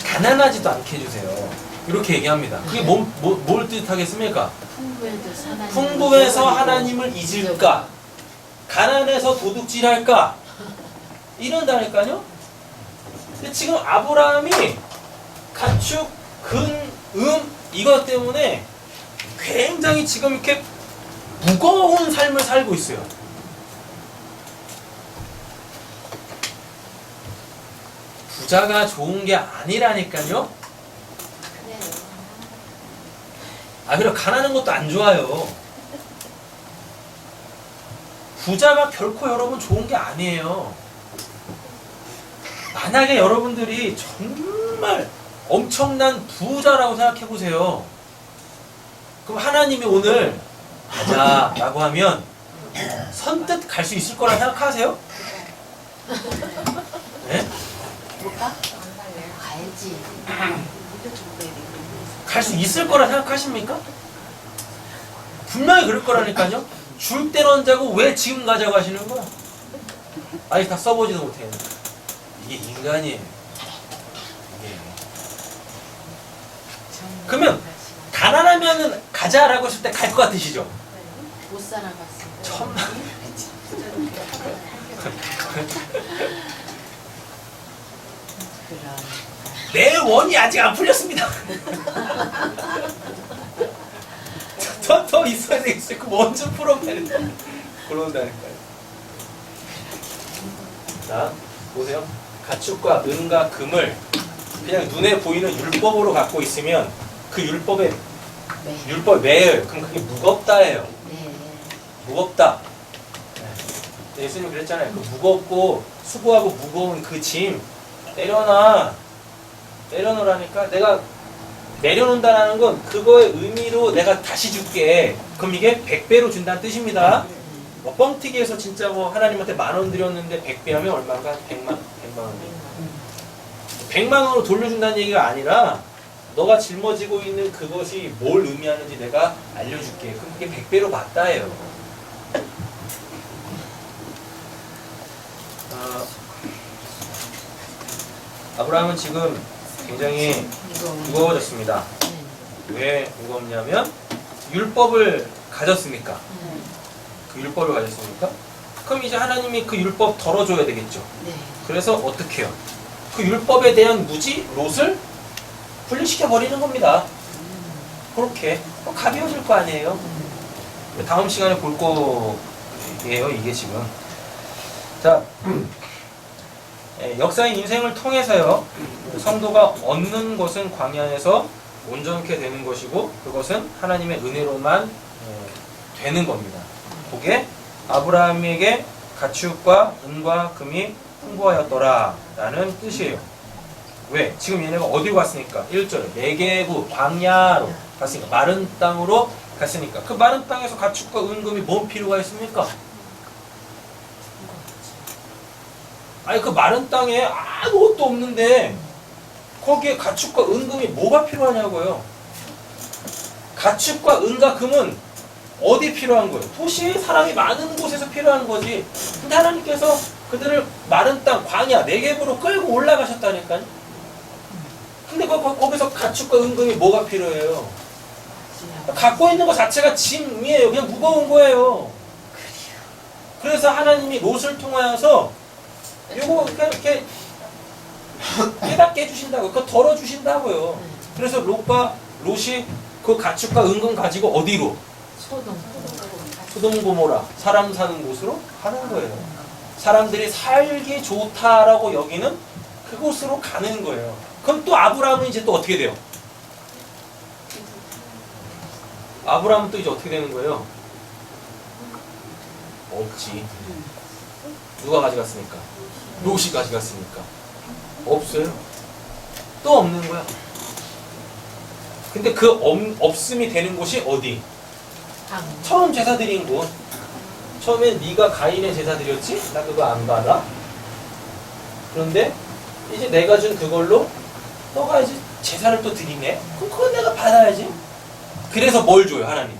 가난하지도 않게 해주세요. 이렇게 얘기합니다. 그게 뭘 뜻하겠습니까? 풍부해서 하나님을 잊을까? 가난해서 도둑질할까? 이런다니까요? 근데 지금 아브라함이 가축, 근, 이것 때문에 굉장히 지금 이렇게 무거운 삶을 살고 있어요. 부자가 좋은 게 아니라니까요? 그리고 가난한 것도 안 좋아요. 부자가 결코 여러분 좋은 게 아니에요. 만약에 여러분들이 정말 엄청난 부자라고 생각해 보세요. 그럼 하나님이 오늘 가자 라고 하면 선뜻 갈 수 있을 거라 생각하세요? 네? 볼까? 가야지. 갈 수 있을 거라 생각하십니까? 분명히 그럴 거라니까요. 줄 때는 자고 왜 지금 가자고 하시는 거야? 아직 다 써보지도 못해요. 이게 인간이에요. 그러면 가난하면은 가자라고 했을 때 갈 것 같으시죠? 못 살아봤어. 천만. 내 원이 아직 안 풀렸습니다. 더 있어야 되겠어요. 그 원 좀 풀어봐야 그런다니까요. 자, 보세요. 가축과 은과 금을 그냥 눈에 보이는 율법으로 갖고 있으면 그 율법에 매여요. 그럼 그게 무겁다예요. 무겁다. 네. 예수님 그랬잖아요. 그 무겁고 수고하고 무거운 그 짐 내려놓으라니까. 내가 내려놓는다는 건 그거의 의미로 내가 다시 줄게. 그럼 이게 100배로 준다는 뜻입니다. 뭐 뻥튀기해서 진짜 뭐 하나님한테 10,000원 드렸는데 100배 하면 얼마인가? 100만 원. 100만 원으로 돌려준다는 얘기가 아니라 너가 짊어지고 있는 그것이 뭘 의미하는지 내가 알려줄게. 그럼 그게 100배로 맞다예요. 아브라함은 지금 굉장히 무거워졌습니다. 왜 무겁냐면 율법을 가졌으니까. 그 율법을 가졌으니까. 그럼 이제 하나님이 그 율법 덜어줘야 되겠죠. 그래서 어떻게 해요? 그 율법에 대한 롯을 분리시켜 버리는 겁니다. 그렇게 가벼워질 거 아니에요. 다음 시간에 볼 거예요. 이게 지금. 자, 역사의 인생을 통해서요, 성도가 얻는 것은 광야에서 온전케 되는 것이고 그것은 하나님의 은혜로만 되는 겁니다. 그게 아브라함에게 가축과 은과 금이 풍부하였더라 라는 뜻이에요. 왜? 지금 얘네가 어디로 갔으니까? 1절에 네게부 광야로 갔으니까, 마른 땅으로 갔으니까. 그 마른 땅에서 가축과 은금이 뭔 필요가 있습니까? 아니 그 마른 땅에 아무것도 없는데 거기에 가축과 은금이 뭐가 필요하냐고요. 가축과 은과 금은 어디 필요한 거예요? 도시에 사람이 많은 곳에서 필요한 거지. 근데 하나님께서 그들을 마른 땅, 광야, 네겝으로 끌고 올라가셨다니까요. 근데 거기서 가축과 은금이 뭐가 필요해요? 갖고 있는 것 자체가 짐이에요. 그냥 무거운 거예요. 그래서 하나님이 롯을 통하여서 요거 이렇게 깨닫게 해주신다고, 그거 덜어주신다고요. 그래서 롯이 그 가축과 은금 가지고 어디로? 소돔 고모라, 사람 사는 곳으로 가는 거예요. 사람들이 살기 좋다라고 여기는 그곳으로 가는 거예요. 그럼 또 아브라함은 이제 또 어떻게 돼요? 아브라함은 또 이제 어떻게 되는 거예요? 없지. 누가 가져갔습니까? 롯이 가져갔으니까. 없어요. 또 없는 거야. 근데 그 없음이 되는 곳이 어디? 처음 제사 드린 곳. 처음엔 네가 가인의 제사 드렸지? 나 그거 안 받아. 그런데 이제 내가 준 그걸로 너가 이제 제사를 또 드리네? 그럼 그건 내가 받아야지. 그래서 뭘 줘요, 하나님이?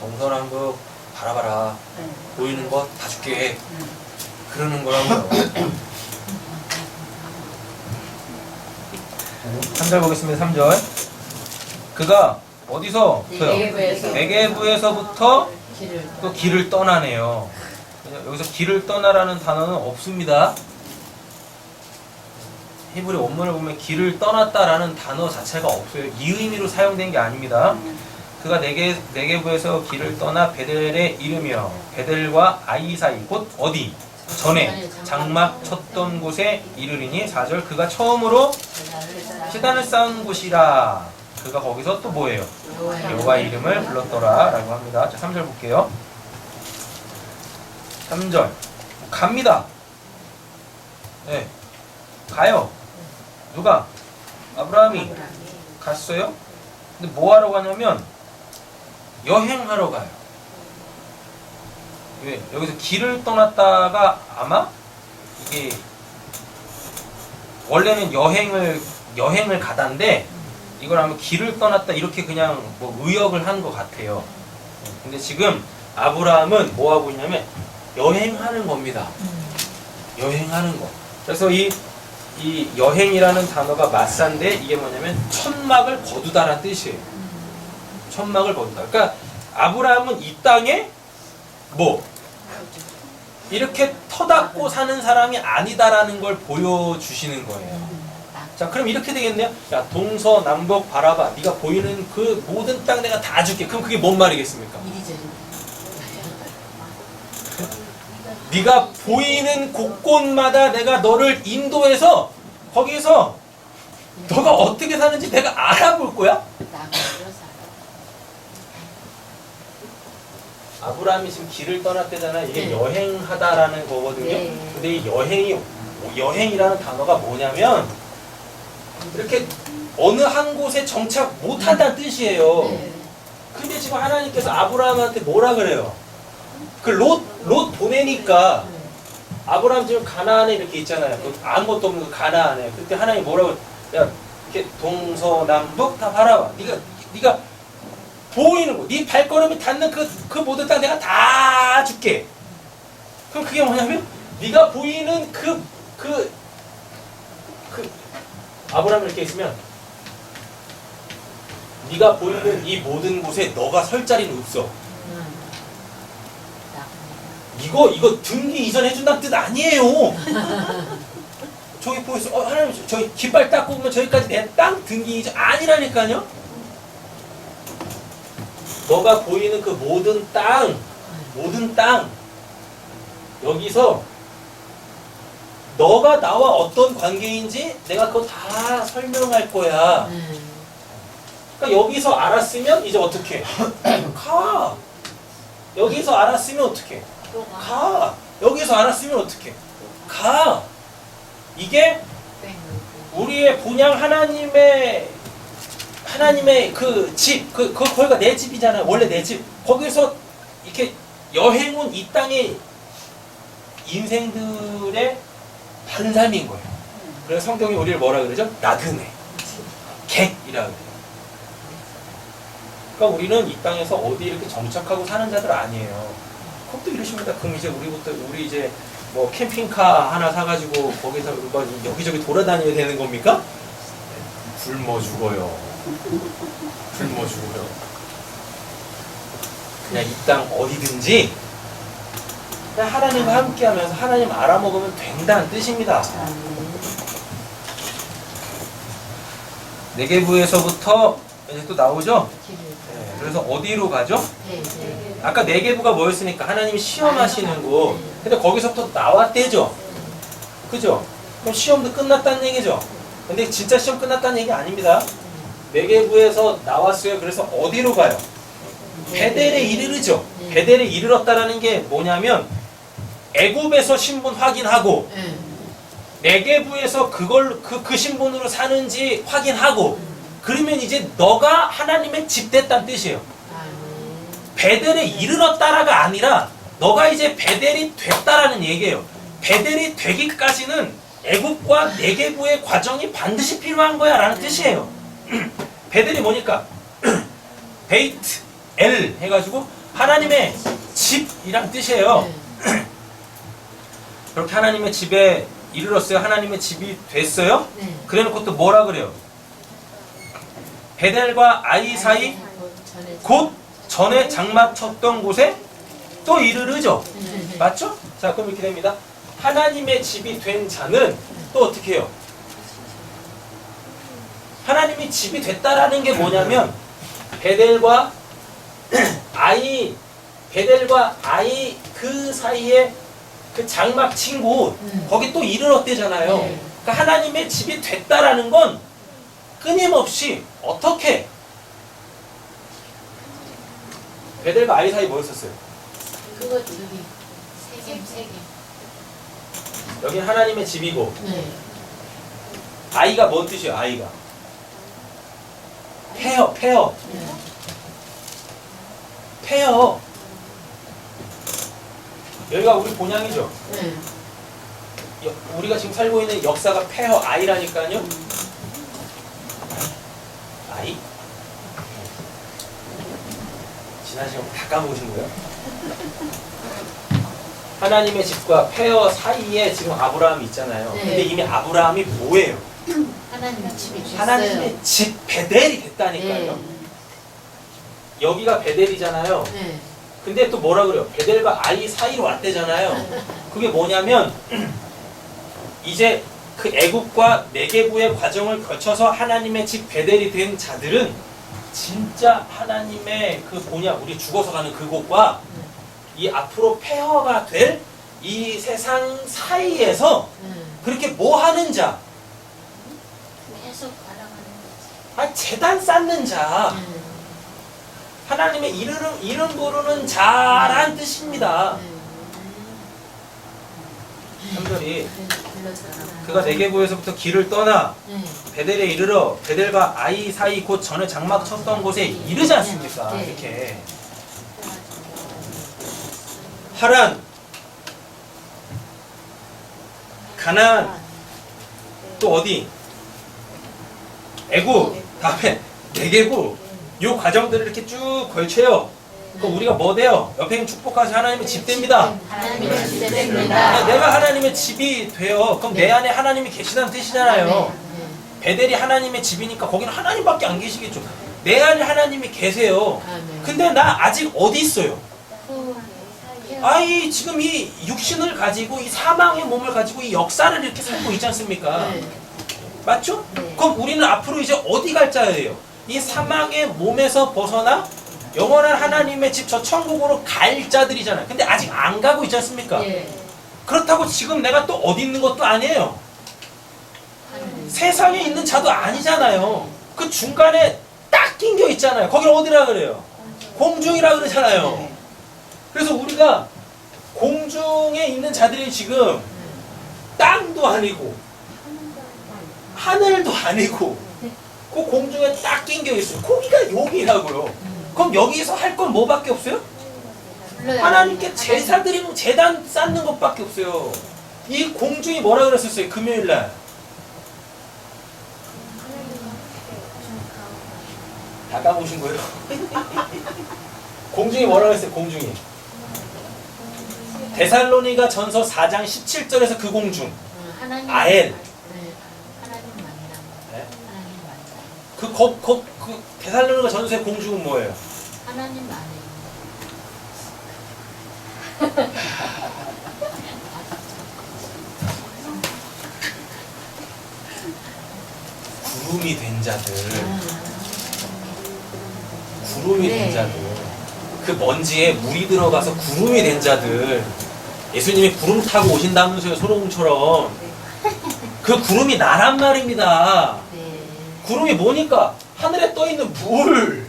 동서남북 바라봐라. 보이는 거 다 줄게. 그러는 거라고요. 3절 보겠습니다. 3절. 그가 어디서? 네게부에서부터 또 길을 떠나네요. 여기서 길을 떠나라는 단어는 없습니다. 히브리 원문을 보면 길을 떠났다라는 단어 자체가 없어요. 이 의미로 사용된 게 아닙니다. 그가 네게부에서 길을 떠나 베델에 이르며 베델과 아이 사이 곧 어디? 전에 장막 쳤던 곳에 이르리니 4절 그가 처음으로 시단을 쌓은 곳이라. 그가 거기서 또 뭐예요? 여호와 이름을 불렀더라 라고 합니다. 자, 3절 볼게요. 3절 갑니다. 네, 가요. 누가? 아브라함이 갔어요. 근데 뭐 하러 가냐면 여행하러 가요. 왜? 여기서 길을 떠났다가 아마 이게 원래는 여행을 가다인데 이걸 아마 길을 떠났다 이렇게 그냥 뭐 의역을 한 것 같아요. 근데 지금 아브라함은 뭐 하고 있냐면 여행하는 겁니다. 여행하는 거. 그래서 이 여행이라는 단어가 맞사인데 이게 뭐냐면 천막을 거두다라는 뜻이에요. 천막을 거두다. 그러니까 아브라함은 이 땅에 뭐 이렇게 터닫고 사는 사람이 아니다라는 걸 보여주시는 거예요. 자, 그럼 이렇게 되겠네요. 야, 동서남북 바라봐. 네가 보이는 그 모든 땅 내가 다 줄게. 그럼 그게 뭔 말이겠습니까? 네가 보이는 곳곳마다 내가 너를 인도해서 거기서 너가 어떻게 사는지 내가 알아볼 거야? 아브라함이 지금 길을 떠났대잖아. 이게 네. 여행하다라는 거거든요. 네. 근데 이 여행이라는 단어가 뭐냐면 이렇게 어느 한 곳에 정착 못한다는 뜻이에요. 네. 근데 지금 하나님께서 아브라함한테 뭐라 그래요? 그 롯 보내니까 아브라함 지금 가나안에 이렇게 있잖아요. 그 아무것도 없는 그 가나안에. 그때 하나님이 뭐라고? 야, 이렇게 동서남북 다 바라봐. 네가 보이는 거, 네 발걸음이 닿는 그 모든 땅 내가 다 줄게. 그럼 그게 뭐냐면 네가 보이는 아브라함이 이렇게 있으면 네가 보이는 이 모든 곳에 너가 설 자리는 없어. 이거 등기 이전 해준다는 뜻 아니에요. 저기 보이세요? 하나님 저기 깃발 딱 꼽으면 저기까지 내 땅 등기 이전 아니라니까요. 너가 보이는 그 모든 땅 여기서 너가 나와 어떤 관계인지 내가 그거 다 설명할 거야. 그러니까 여기서 알았으면 이제 어떻게? 가. 여기서 알았으면 어떻게? 가. 여기서 알았으면 어떻게? 가. 이게 우리의 본향 하나님의 그 집, 거기가 내 집이잖아요. 원래 내 집. 거기서 이렇게 여행 온 이 땅에 인생들의 바른 삶인 거예요. 그래서 성경이 우리를 뭐라 그러죠? 나그네, 객이라 그래요. 그러니까 우리는 이 땅에서 어디 이렇게 정착하고 사는 자들 아니에요. 그것도 이러십니다. 그럼 이제 우리 이제 뭐 캠핑카 하나 사가지고 거기서 뭐 여기저기 돌아다녀야 되는 겁니까? 굶어 죽어요. 굶어 죽어요. 그냥 이 땅 어디든지 그냥 하나님과 함께하면서 하나님 알아먹으면 된다는 뜻입니다. 내계부에서부터 이제 또 나오죠? 네, 그래서 어디로 가죠? 아까 내계부가 뭐였으니까 하나님이 시험하시는 곳. 근데 거기서부터 나왔대죠? 그죠? 그럼 시험도 끝났다는 얘기죠? 근데 진짜 시험 끝났다는 얘기 아닙니다. 내계부에서 나왔어요. 그래서 어디로 가요? 베델에 이르르죠? 베델에 이르렀다라는 게 뭐냐면 애굽에서 신분 확인하고 내계부에서 그 신분으로 사는지 확인하고 그러면 이제 너가 하나님의 집 됐다는 뜻이에요. 베델에 이르렀다라가 아니라 너가 이제 베델이 됐다라는 얘기예요. 베델이 되기까지는 애굽과 내계부의 과정이 반드시 필요한 거야 라는 뜻이에요. 베델이 뭐니까 베이트 엘 해가지고 하나님의 집이란 뜻이에요. 그렇게 하나님의 집에 이르렀어요. 하나님의 집이 됐어요. 그래놓고 또 뭐라 그래요? 베델과 아이 사이 곧 전에 장막 쳤던 곳에 또 이르르죠. 맞죠? 자, 그럼 이렇게 됩니다. 하나님의 집이 된 자는 또 어떻게 해요? 하나님이 집이 됐다라는 게 뭐냐면 베델과 아이 그 사이에 그 장막 친 곳 거기 또 이르렀대잖아요. 그러니까 하나님의 집이 됐다라는 건 끊임없이 어떻게 베델과 아이 사이 뭐였었어요? 그거 저기 세겜 여긴 하나님의 집이고 아이가 뭔 뜻이에요? 아이가 폐허 여기가 우리 본향이죠? 우리가 지금 살고 있는 역사가 폐허 아이라니까요. 아이? 지난 시간 다 까먹으신 거예요? 하나님의 집과 폐허 사이에 지금 아브라함이 있잖아요. 근데 이미 아브라함이 뭐예요? 하나님의 집이 됐어요. 하나님의 집 베델이 됐다니까요. 여기가 베델이잖아요. 근데 또 뭐라 그래요? 베델과 아이 사이로 왔대잖아요. 그게 뭐냐면 이제 그 애굽과 네게부의 과정을 거쳐서 하나님의 집 베델이 된 자들은 진짜 하나님의 그 우리 죽어서 가는 그곳과 이 앞으로 폐허가 될 이 세상 사이에서 그렇게 뭐 하는 자? 계속 바라가는 거지. 재단 쌓는 자. 하나님의 이름 부르는 자란 뜻입니다. 3절이 그가 네게부에서부터 길을 떠나 베델에 이르러 베델과 아이 사이 곧 전에 장막 쳤던 곳에 이르지 않습니까? 이렇게 하란, 가나안, 또 어디? 애굽, 다음에 네게부. 요 과정들을 이렇게 쭉 걸쳐요. 그럼 우리가 뭐 돼요? 옆에 있는 축복하시 하나님의 집 됩니다. 하나님의 집 됩니다. 내가 하나님의 집이 돼요. 그럼 내 안에 하나님이 계시다는 뜻이잖아요. 베델이 하나님의 집이니까 거기는 하나님밖에 안 계시겠죠. 내 안에 하나님이 계세요. 근데 나 아직 어디 있어요? 아이 지금 이 육신을 가지고 이 사망의 몸을 가지고 이 역사를 이렇게 살고 있지 않습니까? 맞죠? 그럼 우리는 앞으로 이제 어디 갈 자예요? 이 사망의 몸에서 벗어나 영원한 하나님의 집 저 천국으로 갈 자들이잖아요. 근데 아직 안 가고 있지 않습니까? 그렇다고 지금 내가 또 어디 있는 것도 아니에요. 세상에 있는 자도 아니잖아요. 그 중간에 딱 낑겨 있잖아요. 거기를 어디라 그래요? 공중이라 그러잖아요. 그래서 우리가 공중에 있는 자들이 지금 땅도 아니고 하늘도 아니고 그 공중에 딱 낑겨 있어요. 거기가 여기라고요. 그럼 여기서 할 건 뭐밖에 없어요? 불러야 하나님께 되니까. 제사 드리는 제단 쌓는 것밖에 없어요. 이 공중이 뭐라 그랬었어요? 금요일날 다 까보신 거예요? 공중이 뭐라 그랬어요? 공중이 데살로니가 전서 4장 17절에서 그 공중 하나님 아엘. 네, 하나님 만남. 네? 하나님 만남. 그 데살로니가 전서의 공중은 뭐예요? 하나님 안에. 구름이 된 자들, 구름이 된 네. 자들, 그 먼지에 물이 들어가서 구름이 된 자들, 예수님이 구름 타고 오신다면서요, 소로공처럼. 그 구름이 나란 말입니다. 네. 구름이 뭐니까? 하늘에 떠 있는 물.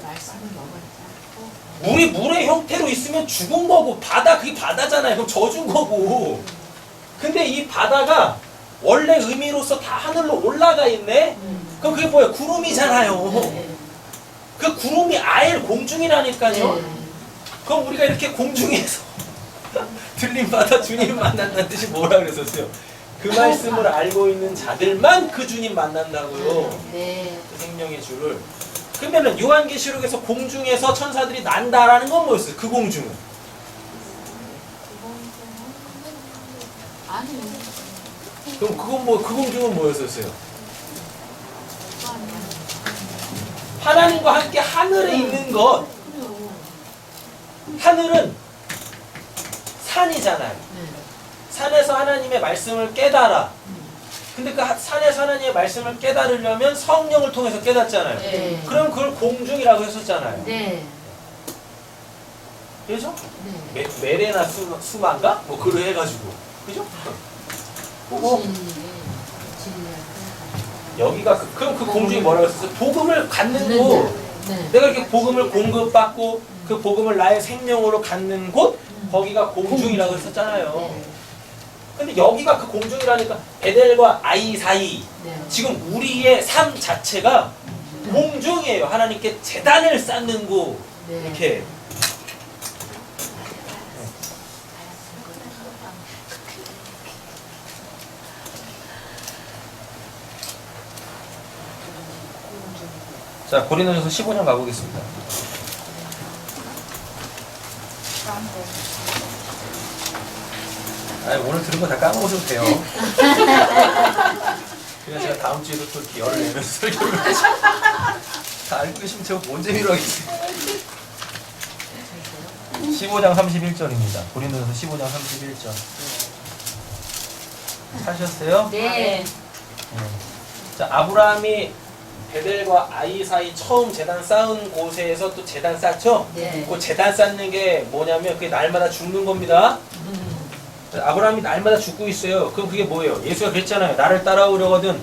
말씀을 먹었지. 물이 물의 형태로 있으면 죽은 거고, 바다, 그게 바다잖아요. 그럼 젖은 거고. 근데 이 바다가 원래 의미로서 다 하늘로 올라가 있네? 그럼 그게 뭐예요? 구름이잖아요. 네. 그 구름이 아예 공중이라니까요. 네. 그럼 우리가 이렇게 공중에서 들림받아 주님 만난다는 뜻이 뭐라 그랬었어요? 그 말씀을 알고 있는 자들만 그 주님 만난다고요. 네. 그 생명의 주를. 그러면은 요한계시록에서 공중에서 천사들이 난다라는 건 뭐였어요? 그 공중은. 아니. 그럼 그건 뭐, 그 공중은 뭐였었어요? 하나님과 함께 하늘에 있는 것. 하늘은 산이잖아요. 네. 산에서 하나님의 말씀을 깨달아. 근데 그 산에서 하나님의 말씀을 깨달으려면 성령을 통해서 깨닫잖아요. 네. 그럼 그걸 공중이라고 했었잖아요. 네. 그죠? 네. 메레나 수만가? 뭐 그로 해가지고. 그죠? 그거 여기가 그럼 그 공중이 뭐라고 했었어요? 복음을 갖는 곳. 네. 내가 이렇게 복음을 공급받고 그 복음을 나의 생명으로 갖는 곳, 거기가 공중이라고 했었잖아요. 네. 근데 여기가 그 공중이라니까 베델과 아이 사이, 네. 지금 우리의 삶 자체가 공중이에요. 하나님께 제단을 쌓는 곳. 네. 이렇게. 자, 고린도전서 15장 가보겠습니다. 아니, 오늘 들은 거 다 까먹으셔도 돼요. 그냥 제가 다음 주에도 또 이렇게 열을 내면서 설교를 하시. 다 알고 계시면 제가 뭔 재미로 하겠어요. 15장 31절입니다. 고린도전서 15장 31절. 사셨어요? 네. 자, 아브라함이 베델과 아이 사이 처음 제단 쌓은 곳에서 또 제단 쌓죠? 네. 그 제단 쌓는 게 뭐냐면 그게 날마다 죽는 겁니다. 아브라함이 날마다 죽고 있어요. 그럼 그게 뭐예요? 예수가 그랬잖아요. 나를 따라오려거든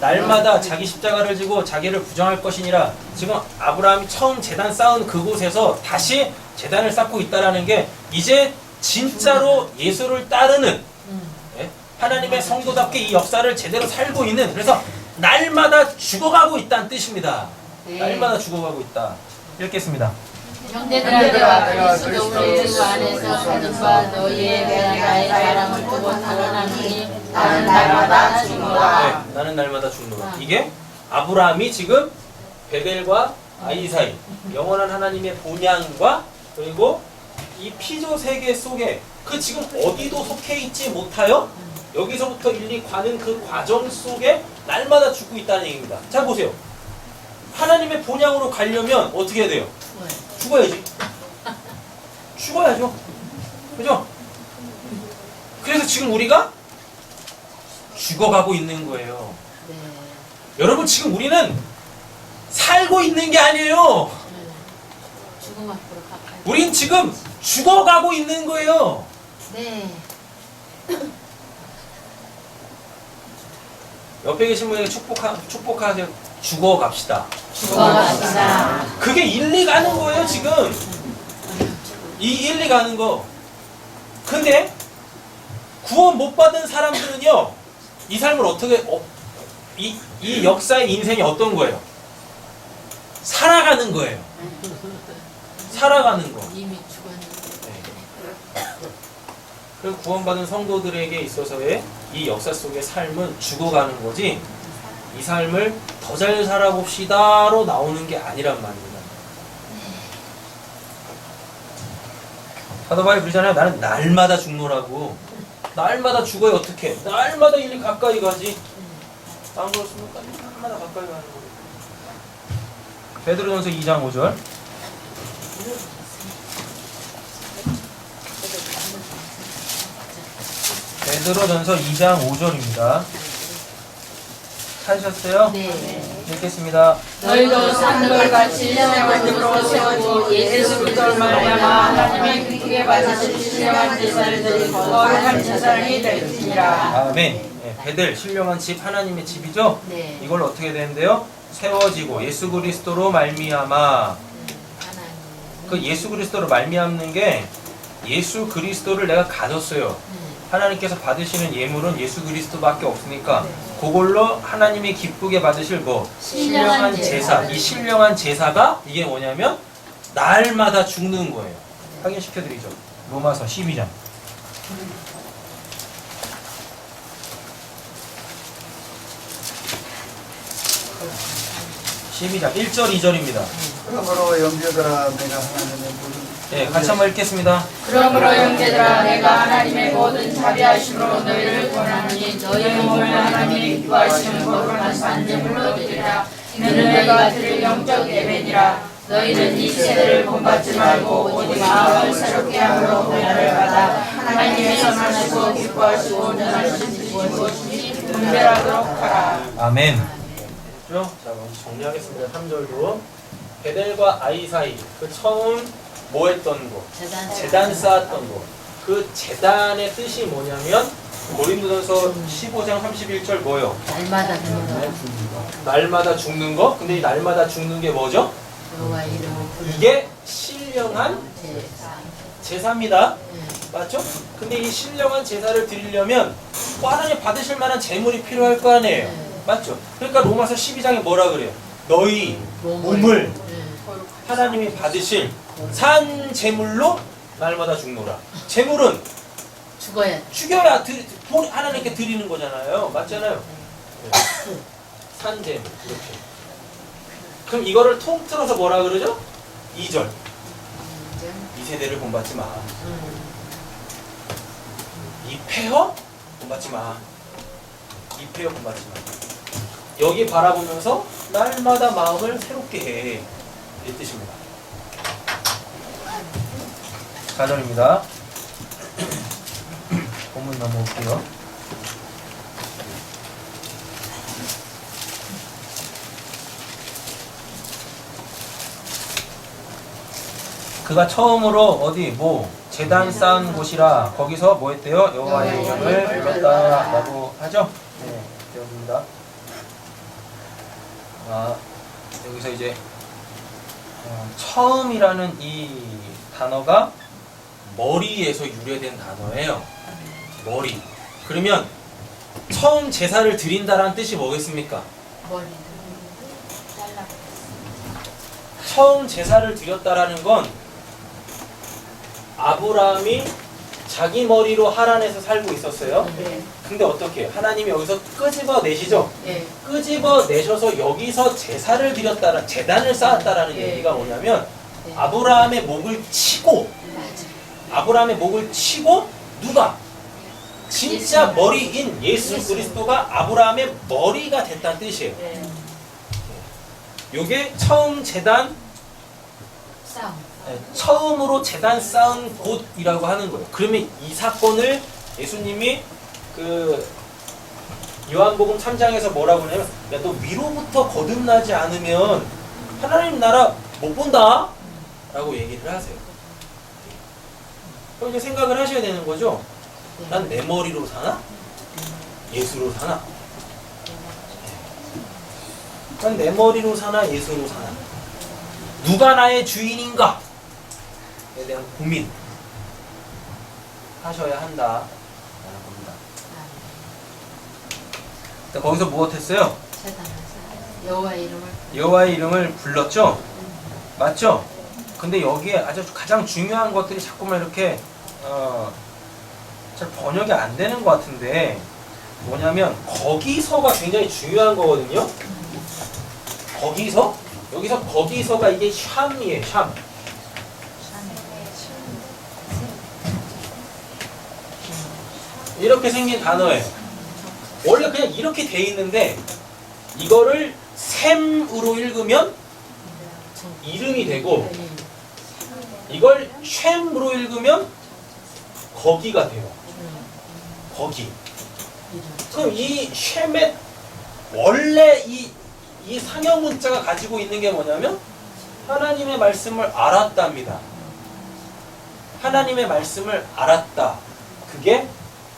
날마다 자기 십자가를 지고 자기를 부정할 것이니라. 지금 아브라함이 처음 제단 쌓은 그곳에서 다시 제단을 쌓고 있다라는 게 이제 진짜로 예수를 따르는 예? 하나님의 성도답게 이 역사를 제대로 살고 있는, 그래서 날마다 죽어가고 있다는 뜻입니다. 네. 날마다 죽어가고 있다. 읽겠습니다. 형제들아, 그리스도 주 안에서 사는 바 너희에 대한 나의 자랑을 두고 탄원하노니 나는 날마다 죽노라. 네, 나는 날마다 죽노라. 이게 아브라함이 지금 베델과 아이 사이, 영원한 하나님의 본향과 그리고 이 피조 세계 속에 그 지금 어디도 속해 있지 못하여 여기서부터 일리 가는 그 과정 속에 날마다 죽고 있다는 얘기입니다. 잘 보세요. 하나님의 본향으로 가려면 어떻게 해야 돼요? 죽어야지. 죽어야죠. 그죠? 그래서 지금 우리가 죽어가고 있는 거예요. 네. 여러분, 지금 우리는 살고 있는 게 아니에요. 죽음 앞으로 가까이. 우린 지금 죽어가고 있는 거예요. 네. 옆에 계신 분에게 축복하세요. 죽어갑시다. 죽어갑시다. 그게 일리 가는 거예요, 지금. 이 일리 가는 거. 근데 구원 못 받은 사람들은요, 이 삶을 어떻게, 이 역사의 인생이 어떤 거예요? 살아가는 거예요. 살아가는 거. 이미 죽었는데. 그 구원받은 성도들에게 있어서의 이 역사 속의 삶은 죽어가는 거지, 이 삶을 더 잘 살아봅시다로 나오는 게 아니란 말입니다. 사도 바울이 그러잖아요. 나는 날마다 죽노라고. 날마다 죽어야 어떡해. 날마다 일리 가까이 가지. 안 그렇으면 날마다 가까이 가는 거예요. 베드로전서 2장 5절. 베드로전서 2장 5절입니다. 찾으셨어요? 네. 읽겠습니다. 너희도 산돌같이 신령한으로 세우고 예수 그리스도를 말미암아 하나님의 기쁘게 받으실 신령한 제사를 드리고 거룩한 제사를 될지니라. 아멘. 베델 신령한 집 하나님의 집이죠. 네. 이걸 어떻게 되는데요? 세워지고 예수 그리스도로 말미암아. 하나님. 그 예수 그리스도로 말미암는 게 예수 그리스도를 내가 가졌어요. 하나님께서 받으시는 예물은 예수 그리스도밖에 없으니까 그걸로 하나님이 기쁘게 받으실 뭐 신령한 제사. 이 신령한 제사가 이게 뭐냐면 날마다 죽는 거예요. 확인시켜드리죠. 로마서 12장. 12장 1절 2절입니다. 그러므로 영제들아 내가 하나님의 모든 네, 같이 한번 읽겠습니다. 그러므로 형제들아 내가 하나님의 모든 자비하심으로 너희를 권하노니 너희 몸을 하나님이 기뻐하시는 거룩한 산제물로 드리라. 이는 너희가 드릴 영적 예배니라. 너희는 이 세대를 본받지 말고 오직 마음을 새롭게 함으로 변화를 받아 하나님의 선하시고 기뻐하시고 온전하신 무엇이니 분별하도록 하라. 아멘. 그렇죠? 자, 먼저 정리하겠습니다. 3절도 베델과 아이 사이 그 처음 뭐 했던 거? 제단 쌓았던 거. 그 제단의 뜻이 뭐냐면 고린도전서 15장 31절 뭐요? 날마다 죽는 날마다 죽는 거. 근데 이 날마다 죽는 게 뭐죠? 여호와 이름을 이게 신령한 제사. 제사입니다. 맞죠? 근데 이 신령한 제사를 드리려면 하나님 받으실 만한 제물이 필요할 거 아니에요. 맞죠? 그러니까 로마서 12장에 뭐라 그래요? 너희 몸을 하나님이 받으실 산 제물로 날마다 죽노라. 제물은 죽여야 하나님께 드리는 거잖아요. 맞잖아요. 산 제물. 이렇게. 그럼 이거를 통틀어서 뭐라 그러죠? 2절. 이 세대를 본받지 마. 이 폐허 본받지 마. 이 폐허 본받지 마. 여기 바라보면서 날마다 마음을 새롭게 해. 이 뜻입니다. 4절입니다. 본문 넘어올게요. 그가 처음으로 어디 제단 쌓은 곳이라 거기서 뭐 했대요? 여호와의 이름을 불렀다라고 하죠? 네, 되었습니다. 여기서 이제 처음이라는 이 단어가 머리에서 유래된 단어예요. 머리. 그러면 처음 제사를 드린다라는 뜻이 뭐겠습니까? 처음 제사를 드렸다라는 건 아브라함이 자기 머리로 하란에서 살고 있었어요. 근데 어떻게 해요? 하나님이 여기서 끄집어내시죠? 끄집어내셔서 여기서 제사를 드렸다라, 제단을 쌓았다라는 얘기가 뭐냐면 아브라함의 목을 치고 누가? 진짜 머리인 예수 그리스도가 아브라함의 머리가 됐다는 뜻이에요. 요게 처음 제단 처음으로 제단 쌓은 곳이라고 하는 거예요. 그러면 이 사건을 예수님이 그 요한복음 3장에서 뭐라고 하냐면 야, 너 위로부터 거듭나지 않으면 하나님 나라 못 본다 라고 얘기를 하세요. 그럼 이제 생각을 하셔야 되는 거죠. 난 내 머리로 사나? 예수로 사나? 난 내 머리로 사나? 예수로 사나? 누가 나의 주인인가? 에 대한 고민 하셔야 한다 라는 겁니다. 거기서 무엇했어요? 여호와의 이름을 여호와의 이름을 불렀죠? 맞죠? 근데 여기에 아주 가장 중요한 것들이 자꾸만 이렇게 잘 번역이 안 되는 것 같은데 뭐냐면 거기서가 굉장히 중요한 거거든요. 거기서 여기서 거기서가 이게 샴이에요. 샴. 이렇게 생긴 단어예요. 원래 그냥 이렇게 돼 있는데 이거를 샘으로 읽으면 이름이 되고 이걸 쉔으로 읽으면 거기가 돼요. 거기. 그럼 이 쉔의 원래 이 상형 문자가 가지고 있는 게 뭐냐면 하나님의 말씀을 알았답니다. 하나님의 말씀을 알았다. 그게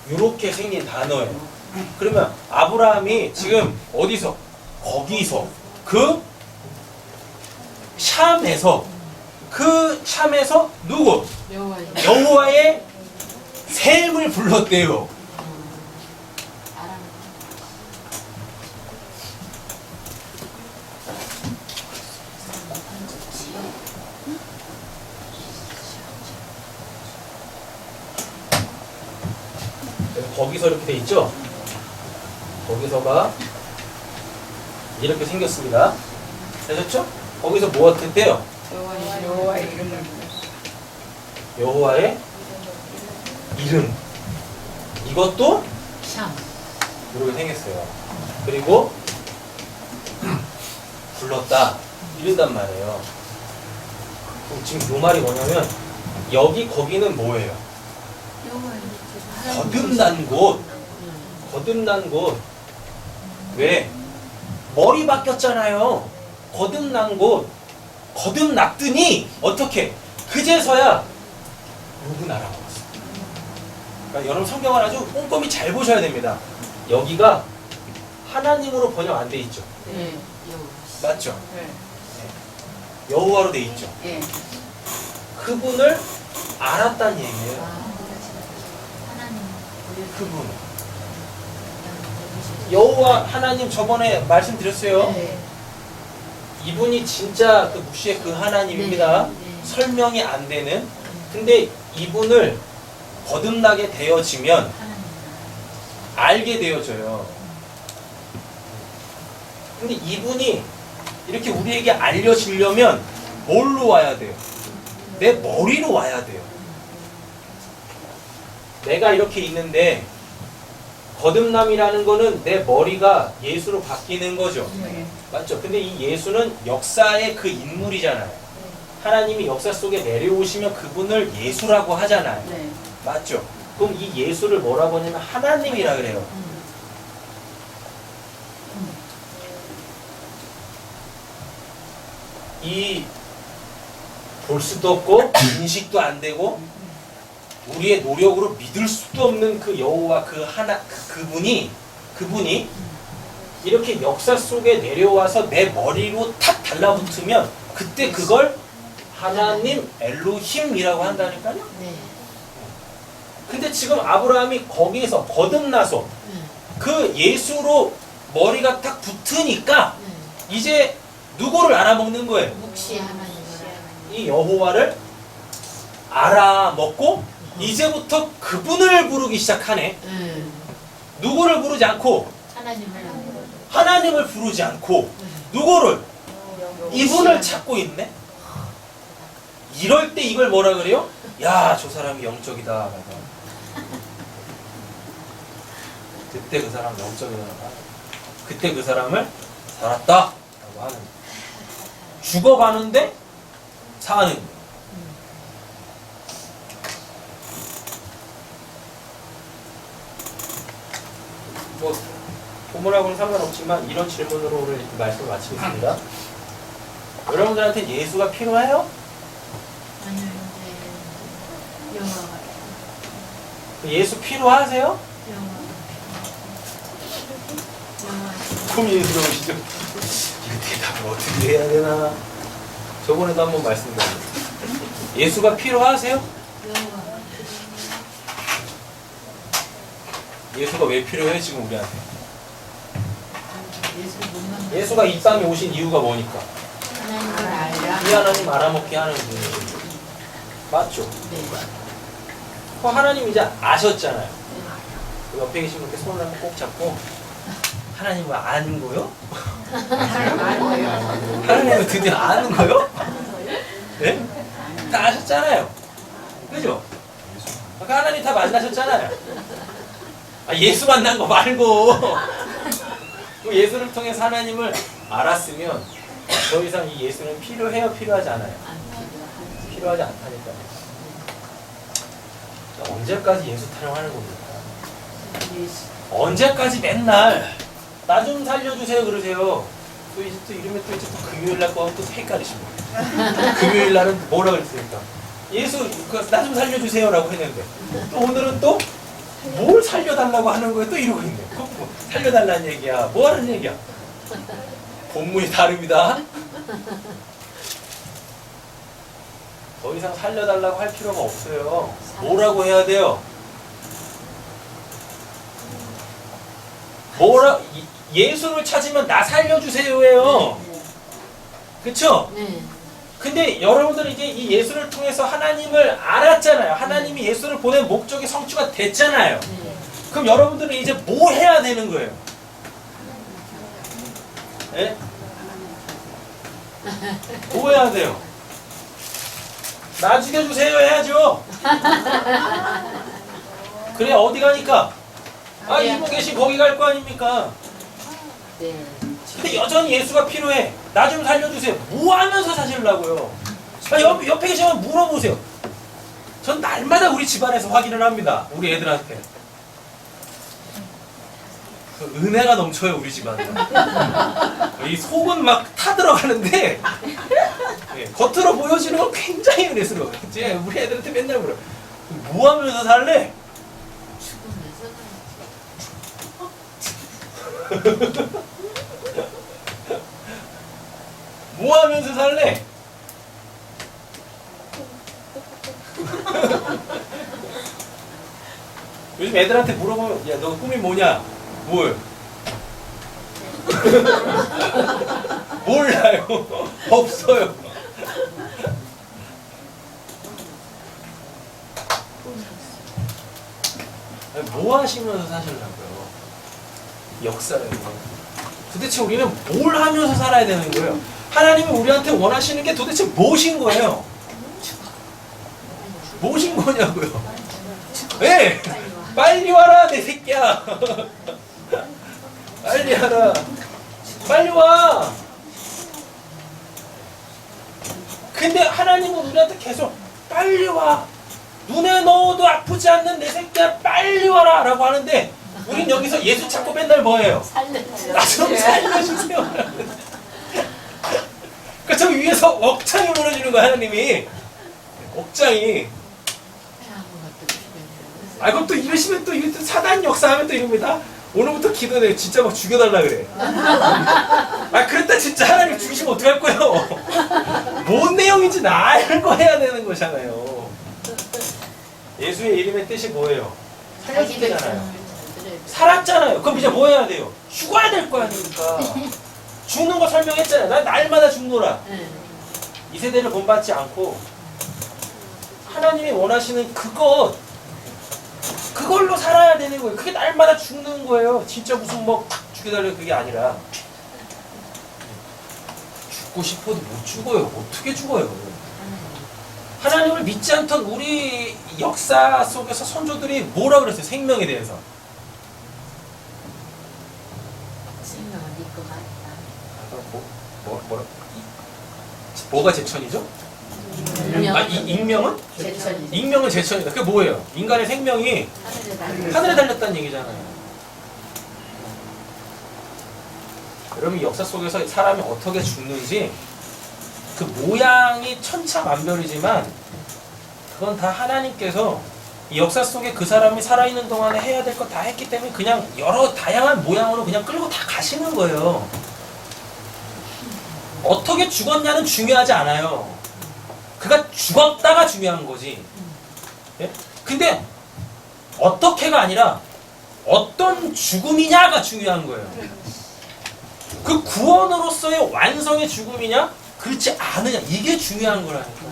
이렇게 생긴 단어예요. 그러면 아브라함이 지금 어디서? 거기서 그 샴에서 그 샴에서 누구? 여호와의 샘을 불렀대요. 거기서 이렇게 돼 있죠? 거기서가 이렇게 생겼습니다. 되셨죠? 거기서 뭐 어땠대요? 여호와의 이름을 여호와의 이름. 이것도 샴. 이렇게 생겼어요. 그리고 불렀다. 이른단 말이에요. 그럼 지금 요 말이 뭐냐면 여기 거기는 뭐예요? 거듭난 곳. 거듭난 곳. 왜? 머리 바뀌었잖아요. 거듭난 곳. 거듭났더니 어떻게? 그제서야 누군 알아먹었어. 그러니까 여러분 성경을 아주 꼼꼼히 잘 보셔야 됩니다. 여기가 하나님으로 번역 안 돼 있죠. 네. 맞죠? 네. 여호와로 돼 있죠. 네. 그분을 알았다는 얘기예요. 그분. 여호와 하나님 저번에 말씀드렸어요. 이분이 진짜 그 묵시의 그 하나님입니다. 설명이 안 되는. 근데 이분을 거듭나게 되어지면 알게 되어져요. 근데 이분이 이렇게 우리에게 알려지려면 뭘로 와야 돼요? 내 머리로 와야 돼요. 내가 이렇게 있는데 거듭남이라는 거는 내 머리가 예수로 바뀌는 거죠. 네. 맞죠? 근데 이 예수는 역사의 그 인물이잖아요. 하나님이 역사 속에 내려오시면 그분을 예수라고 하잖아요. 네. 맞죠? 그럼 이 예수를 뭐라고 하냐면 하나님이라 그래요. 이 볼 수도 없고 인식도 안 되고 우리의 노력으로 믿을 수도 없는 그 여호와 그 하나 그분이 이렇게 역사 속에 내려와서 내 머리로 탁 달라붙으면 그때 그걸 하나님 엘로힘이라고 한다니까요. 근데 지금 아브라함이 거기에서 거듭나서 그 예수로 머리가 탁 붙으니까 이제 누구를 알아먹는 거예요? 이 여호와를 알아먹고 이제부터 그분을 부르기 시작하네. 누구를 부르지 않고 하나님을 부르지 않고 누구를? 이분을 찾고 있네. 이럴 때 이걸 뭐라 그래요? 야, 저 사람이 영적이다. 그때 그 사람 영적이다. 그때 그 사람을 살았다 라고 하는 거예요. 죽어가는데 사는 거예요. 뭐 본문하고는 상관없지만 이런 질문으로 오늘 말씀을 마치겠습니다. 여러분들한테 예수가 필요해요? 예수 필요하세요? 고민이 들어오시죠? 이거 대답을 어떻게 해야 되나? 저번에도 한번 말씀드렸는데 예수가 필요하세요? 예수가 왜 필요해 지금 우리한테? 예수가 이 땅에 오신 이유가 뭐니까? 하나님을 알라. 이 하나님 말아먹게 하는 분. 맞죠? 그 하나님 이제 아셨잖아요. 그 옆에 계신 분께 손을 한번 꼭 잡고 하나님을 아는 거요? 하나님을 드디어 아는 거요? 네? 다 아셨잖아요. 그죠? 아까 하나님 다 만나셨잖아요. 아, 예수 만난 거 말고 그 예수를 통해서 하나님을 알았으면 더 이상 이 예수는 필요해요? 필요하지 않아요? 필요하지 않다니까요. 언제까지 예수 타령하는 겁니까? 언제까지 맨날 나 좀 살려주세요 그러세요. 또 이제 또 이러면 또 이제 또 금요일날 거하고 또 헷갈리십니다. 금요일날은 뭐라 그랬습니까? 예수 나 좀 살려주세요라고 했는데 또 오늘은 또 뭘 살려달라고 하는 거예요? 또 이러고 있네. 뭐 살려달라는 얘기야? 뭐 하는 얘기야? 본문이 다릅니다. 더 이상 살려달라고 할 필요가 없어요. 뭐라고 해야 돼요? 예수를 찾으면 나 살려주세요예요. 그쵸? 네. 근데 여러분들은 이제 이 예수를 통해서 하나님을 알았잖아요. 하나님이 예수를 보낸 목적이 성취가 됐잖아요. 네. 그럼 여러분들은 이제 뭐 해야 되는 거예요? 예? 뭐 해야 돼요? 나 죽여주세요 해야죠. 그래 어디 가니까? 아 이분 계신 거기 갈 거 아닙니까? 네. 근데 여전히 예수가 필요해. 나 좀 살려주세요. 뭐 하면서 사실라고요? 아, 옆에 계시면 물어보세요. 전 날마다 우리 집안에서 확인을 합니다. 우리 애들한테. 그 은혜가 넘쳐요 우리 집안은. 이 속은 막 타들어가는데 예, 겉으로 보여지는 건 굉장히 은혜스러워요. 이제 우리 애들한테 맨날 물어요. 뭐 하면서 살래? 뭐 하면서 살래? 요즘 애들한테 물어보면 야 너 꿈이 뭐냐? 뭘? 몰라요. 없어요. 뭐 하시면서 사시려고요? 역사예요. 도대체 우리는 뭘 하면서 살아야 되는 거예요? 하나님이 우리한테 원하시는 게 도대체 무엇인 거예요? 무엇인 거냐고요? 네! 빨리 와라 내 새끼야. 빨리 와라. 빨리 와. 근데 하나님은 우리한테 계속 빨리 와. 눈에 넣어도 아프지 않는 내 새끼야 빨리 와라 라고 하는데 우린 여기서 예수 찾고 맨날 뭐예요? 나 좀 살려주세요. 그러니까 저 위에서 억장이 무너지는 거야 하나님이. 억장이. 아 그럼 또 이러시면 또 이게 또 사단 역사하면 또 이럽니다. 오늘부터 기도해 진짜 막 죽여달라 그래. 아 그랬다 진짜 하나님 죽이시면 어떡할 거예요? 뭔 내용인지 나 알고 해야 되는 거잖아요. 예수의 이름의 뜻이 뭐예요? 살려주잖아요. 살았잖아요. 그럼 이제 뭐 해야 돼요? 죽어야 될 거 아닙니까? 죽는 거 설명했잖아요. 난 날마다 죽노라. 이 세대를 본받지 않고 하나님이 원하시는 그걸로 살아야 되는 거예요. 그게 날마다 죽는 거예요. 진짜 무슨 뭐 죽여달라고 그게 아니라 죽고 싶어도 못 죽어요. 어떻게 죽어요? 하나님을 믿지 않던 우리 역사 속에서 선조들이 뭐라 그랬어요? 생명에 대해서. 생명은 믿고 갔다. 뭐가 제천이죠? 익명은? 제천이죠. 익명은 제천이다. 그게 뭐예요? 인간의 생명이 하늘에 달렸다는 얘기잖아요. 여러분 역사 속에서 사람이 어떻게 죽는지 그 모양이 천차만별이지만 그건 다 하나님께서 이 역사 속에 그 사람이 살아있는 동안에 해야 될 거 다 했기 때문에 그냥 여러 다양한 모양으로 그냥 끌고 다 가시는 거예요. 어떻게 죽었냐는 중요하지 않아요. 그가 죽었다가 중요한 거지. 예? 근데 어떻게가 아니라 어떤 죽음이냐가 중요한 거예요. 그 구원으로서의 완성의 죽음이냐 그렇지 않으냐, 이게 중요한 거라니까요.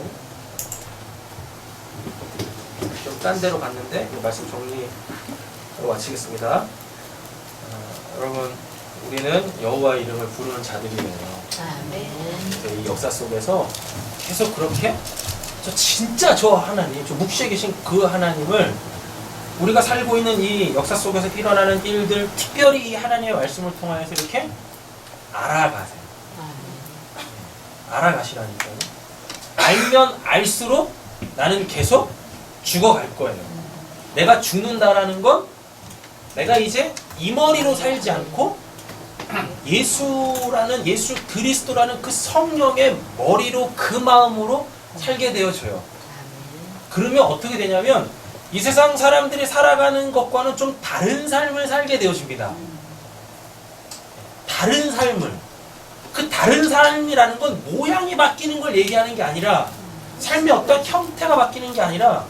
좀 딴 데로 갔는데 이 말씀 정리하고 마치겠습니다. 여러분, 우리는 여호와의 이름을 부르는 자들이에요. 이 역사 속에서 계속 그렇게 저 하나님, 저 묵시에 계신 그 하나님을 우리가 살고 있는 이 역사 속에서 일어나는 일들, 특별히 이 하나님의 말씀을 통하여서 이렇게 알아가세요. 알아가시라니까요. 알면 알수록 나는 계속 죽어갈 거예요. 내가 죽는다라는 건 내가 이제 이 머리로 살지 않고 예수 그리스도라는 그 성령의 머리로, 그 마음으로 살게 되어져요. 그러면 어떻게 되냐면 이 세상 사람들이 살아가는 것과는 좀 다른 삶을 살게 되어집니다. 다른 삶을. 그 다른 삶이라는 건 모양이 바뀌는 걸 얘기하는 게 아니라, 삶의 어떤 형태가 바뀌는 게 아니라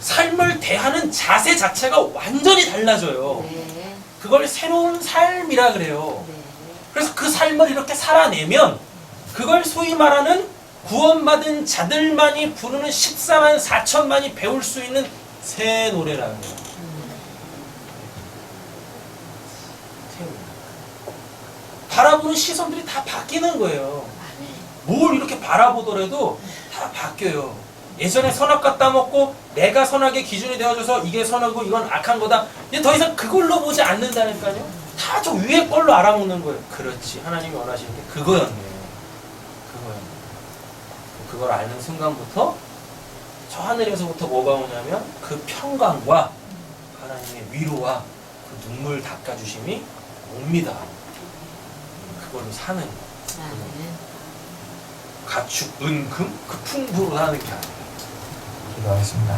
삶을 대하는 자세 자체가 완전히 달라져요. 그걸 새로운 삶이라 그래요. 그래서 그 삶을 이렇게 살아내면 그걸 소위 말하는 구원받은 자들만이 부르는 14만 4천만이 배울 수 있는 새 노래라는 거예요. 새 노래. 바라보는 시선들이 다 바뀌는 거예요. 뭘 이렇게 바라보더라도 다 바뀌어요. 예전에 선악 따먹고 내가 선악의 기준이 되어줘서 이게 선하고 이건 악한 거다. 이제 더 이상 그걸로 보지 않는다니까요. 다 저 위에 걸로 알아먹는 거예요. 그렇지, 하나님이 원하시는 게 그거였네요. 그걸 아는 순간부터 저 하늘에서부터 뭐가 오냐면 그 평강과 하나님의 위로와 그 눈물 닦아주심이 옵니다. 그걸로 사는 가축, 은, 금 그 풍부로 사는 게 아니에요. 기도하겠습니다.